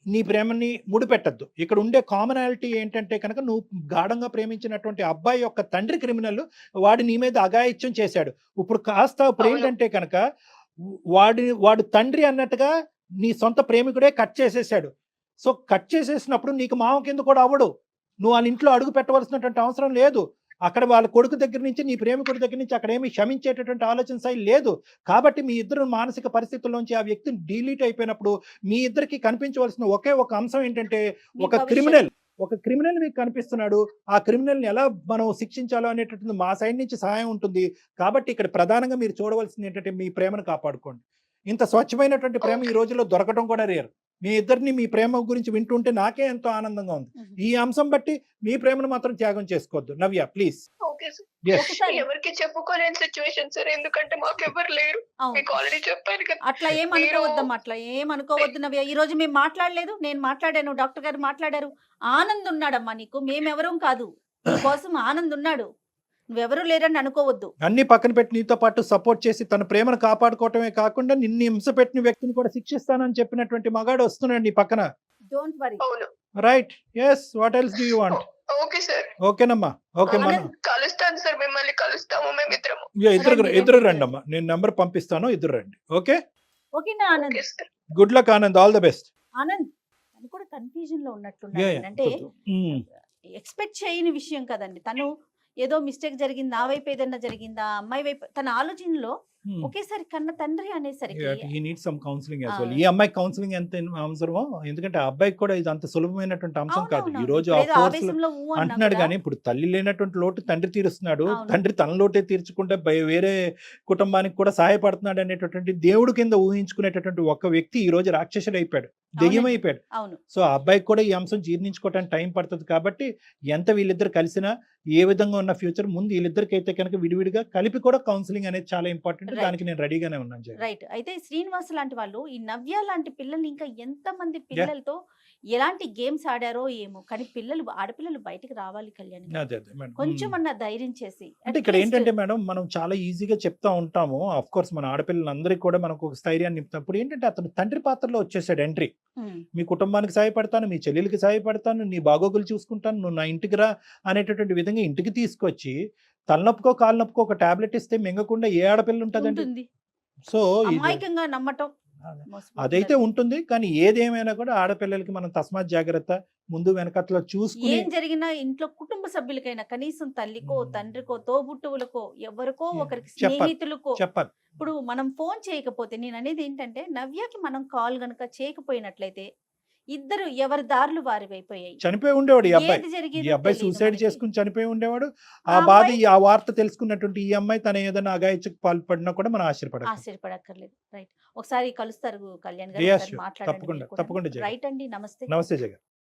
Speaker 3: నీ ప్రేమని ముడిపెట్టద్దు. ఇక్కడ ఉండే కామనాలిటీ ఏంటంటే కనుక నువ్వు గాఢంగా ప్రేమించినటువంటి అబ్బాయి యొక్క తండ్రి క్రిమినల్, వాడు నీ మీద అఘాయిత్యం చేశాడు. ఇప్పుడు
Speaker 5: అవును.
Speaker 3: ఏంటంటే కనుక వాడు తండ్రి అన్నట్టుగా నీ సొంత ప్రేమికుడే కట్ చేసేసాడు. సో కట్ చేసేసినప్పుడు నీకు మామ కింద కూడా అవ్వడు. నువ్వు వాళ్ళ ఇంట్లో అడుగు పెట్టవలసినటువంటి అవసరం లేదు. అక్కడ వాళ్ళ కొడుకు దగ్గర నుంచి నీ ప్రేమికుడి దగ్గర నుంచి అక్కడ ఏమి క్షమించేటటువంటి ఆలోచన శైలి లేదు. కాబట్టి మీ ఇద్దరు మానసిక పరిస్థితుల్లోంచి ఆ వ్యక్తి డిలీట్ అయిపోయినప్పుడు మీ ఇద్దరికి కనిపించవలసిన ఒకే ఒక అంశం ఏంటంటే
Speaker 2: నీ
Speaker 3: ఒక
Speaker 2: భవిష్యత్తు.
Speaker 3: క్రిమినల్ మీకు కనిపిస్తున్నాడు. ఆ క్రిమినల్ని ఎలా మనం శిక్షించాలో అనేటటువంటి మా సైడ్ నుంచి సహాయం ఉంటుంది. కాబట్టి ఇక్కడ ప్రధానంగా మీరు చూడవలసింది ఏంటంటే మీ ప్రేమను కాపాడుకోండి. ఇంత స్వచ్ఛమైనటువంటి ప్రేమ ఈ రోజుల్లో దొరకడం కూడా రేరు. మీ ఇద్దరిని మీ ప్రేమ గురించి వింటుంటే నాకే ఎంతో ఆనందంగా ఉంది. ఈ అంశం బట్టి మీ ప్రేమను మాత్రం త్యాగం చేసుకోవద్దు నవ్య, ప్లీజ్.
Speaker 5: Okay sir.
Speaker 3: Yes.
Speaker 2: ఒకసారి
Speaker 5: ఎవరికి చెప్పుకోలేని సిచ్యువేషన్ సార్. ఎందుకంటే మాకు ఎవరు లేరు.
Speaker 2: అవును.
Speaker 5: మీకు ఆల్రెడీ చెప్పాను కదా.
Speaker 2: అట్లా ఏం అనుకోవద్దమ్మా, అట్లా ఏం అనుకోవద్దు నవ్య. ఈ రోజు మేము మాట్లాడలేదు, నేను మాట్లాడాను, డాక్టర్ గారు మాట్లాడారు. ఆనంద్ ఉన్నాడమ్మా నీకు, మేమెవరం కాదు. నీకోసం ఆనంద్ ఉన్నాడు, నువ్వెవరూ లేరని అనుకోవద్దు.
Speaker 3: అన్ని పక్కన పెట్టి నీతో పాటు సపోర్ట్ చేసి తన ప్రేమను కాపాడుకోవటమే కాకుండా నిన్ను హింస పెట్టిన వ్యక్తిని కూడా శిక్షిస్తానని చెప్పినటువంటి మగాడు వస్తున్నాడు నీ పక్కన.
Speaker 2: Don't worry.
Speaker 5: అవును.
Speaker 3: Right? Yes. What else do you want?
Speaker 5: Okay sir.
Speaker 3: ఓకేనమ్మా. ఓకే మన
Speaker 2: ఆనంద్,
Speaker 5: కలుస్తాను సార్, మిమ్మల్ని కలుస్తాము మేమిద్దరము.
Speaker 3: ఇద్దరు రండి అమ్మా, నేను నెంబర్ పంపిస్తాను, ఇద్దరు రండి. ఓకే,
Speaker 2: ఓకేనా Anand?
Speaker 5: Okay sir.
Speaker 3: Good luck Anand, all the best.
Speaker 2: Anand తను కూడా కన్ఫ్యూజన్ లో ఉన్నట్లున్నాడు. అంటే ఎక్స్పెక్ట్ చేయని విషయం కదండి. తను ఏదో మిస్టేక్ జరిగింది, నా వైపు ఏదన్నా జరిగిందా, అమ్మాయి వైపు, తన ఆలోచనలో ఒకేసారి కన్న తండ్రి అనేసరికి
Speaker 3: he need some counselling as well.
Speaker 2: ఆ.
Speaker 3: ఈ అమ్మాయికి కౌన్సిలింగ్ ఎంత అవసరమో, ఎందుకంటే ఆ అబ్బాయికి కూడా ఇది అంత సులభమైనటువంటి అంశం కాదు.
Speaker 2: అవునవును.
Speaker 3: ఈ రోజు
Speaker 2: ఇప్పుడు
Speaker 3: ఆ
Speaker 2: ఏదో
Speaker 3: ఫోర్స్
Speaker 2: ఆవేశంలో ఊ అన్నా
Speaker 3: అంటున్నాడు
Speaker 2: కూడా
Speaker 3: కానీ ఇప్పుడు తల్లి లేనటువంటి లోటు తండ్రి తీరుస్తున్నాడు.
Speaker 2: అవును.
Speaker 3: తండ్రి తన లోటే తీర్చుకుంటే వేరే కుటుంబానికి కూడా సహాయపడుతున్నాడు అనేటటువంటి దేవుడి కింద ఊహించుకునేటటువంటి ఒక వ్యక్తి ఈ రోజు రాక్షసుడు అయిపోయాడు, దెయ్యం
Speaker 2: అవునండి.
Speaker 3: అయిపోయాడు.
Speaker 2: అవును.
Speaker 3: సో ఆ అబ్బాయికి కూడా ఈ అంశం జీర్ణించుకోవడానికి టైం పడుతుంది. కాబట్టి ఎంత వీళ్ళిద్దరు కలిసినా ఏ విధంగా ఉన్న ఫ్యూచర్ ముందు వీళ్ళిద్దరికి అయితే కనుక విడివిడిగా కలిపి కూడా కౌన్సిలింగ్ అనేది చాలా ఇంపార్టెంట్.
Speaker 2: Right.
Speaker 3: దానికి నేను రెడీగానే ఉన్నాను జయ.
Speaker 2: రైట్. అయితే శ్రీనివాస్ లాంటి వాళ్ళు, ఈ నవ్య లాంటి పిల్లల్ని ఇంకా ఎంత మంది పిల్లలతో ఎలాంటి గేమ్స్ ఆడారో ఏమో, కానీ ఆడపిల్లలు బయటికి రావాలి కళ్యాణ్ గారు.
Speaker 3: అదే మేడం.
Speaker 2: కొంచెం అన్న ధైర్యం చేసి
Speaker 3: అంటే ఇక్కడ ఏంటంటే మేడం, మనం చాలా ఈజీగా చెప్తా ఉంటాము. ఆఫ్ కోర్స్ మన ఆడపిల్లలందరికీ కూడా మనకు ఒక స్థైర్యాన్ని నింపుతాం. ఇప్పుడు ఏంటంటే అతను తండ్రి పాత్రలో వచ్చేసాడు ఎంట్రీ. మీ కుటుంబానికి సహాయపడతాను, మీ చెల్లెలకి సహాయపడతాను, నీ బాగోగులు చూసుకుంటాను, నువ్వు నా ఇంటికి రా అనేటటువంటి విధంగా ఇంటికి తీసుకొచ్చి తలనొప్పుకో కాలు నొప్పుకో ఒక టాబ్లెట్ ఇస్తే మింగకుండా ఏ ఆడపిల్ల ఉంటుందండి?
Speaker 2: ఉంటుంది.
Speaker 3: సో
Speaker 2: అమాయకంగా నమ్మటం మోసపోతుంది.
Speaker 3: అదైతే ఉంటుంది. కానీ ఏదేమైనా కూడా ఆడపిల్లలకి మనం తస్మాత్ జాగ్రత్త, ముందు వెనకట్లో చూసుకుని
Speaker 2: ఏం జరిగినా ఇంట్లో కుటుంబ సభ్యులకైనా కనీసం తల్లికో తండ్రికో తోబుట్టువులకో ఎవరికో ఒకరికి
Speaker 3: చెప్పాలి.
Speaker 2: స్నేహితులకో
Speaker 3: చెప్పాలి.
Speaker 2: ఇప్పుడు మనం ఫోన్ చేయకపోతే, నేను అనేది ఏంటంటే నవ్యకి మనం కాల్ గనక చేయకపోయినట్లయితే ఇద్దరు ఎవరి దారులు వారి అయిపోయాయి.
Speaker 3: చనిపోయి ఉండేవాడు ఈ అబ్బాయి.
Speaker 2: ఏది
Speaker 3: ఈ
Speaker 2: జరిగేదో
Speaker 3: అబ్బాయి
Speaker 2: తెలీదు
Speaker 3: సూసైడ్
Speaker 2: మనకి.
Speaker 3: చేసుకుని చనిపోయి ఉండేవాడు.
Speaker 2: ఆ
Speaker 3: ఆ బాధ
Speaker 2: అమ్మాయి-
Speaker 3: ఆ వార్త తెలుసుకున్నటువంటి ఈ అమ్మాయి తన ఏదైనా అగాయచకు పాల్పడినా కూడా మనం ఆశ్చర్యపడాలి.
Speaker 2: ఆశ్చర్యపడక్కర్లేదు. రైట్. ఒకసారి కలుస్తారు కళ్యాణ్ గారు,
Speaker 3: Yes,
Speaker 2: ఒకసారి
Speaker 3: sure.
Speaker 2: మాట్లాడండి
Speaker 3: తప్పకుండా,
Speaker 2: మీరు కూడాను.
Speaker 3: తప్పకుండా జయ.
Speaker 2: రైట్ అండి, నమస్తే.
Speaker 3: నమస్తే జగన్.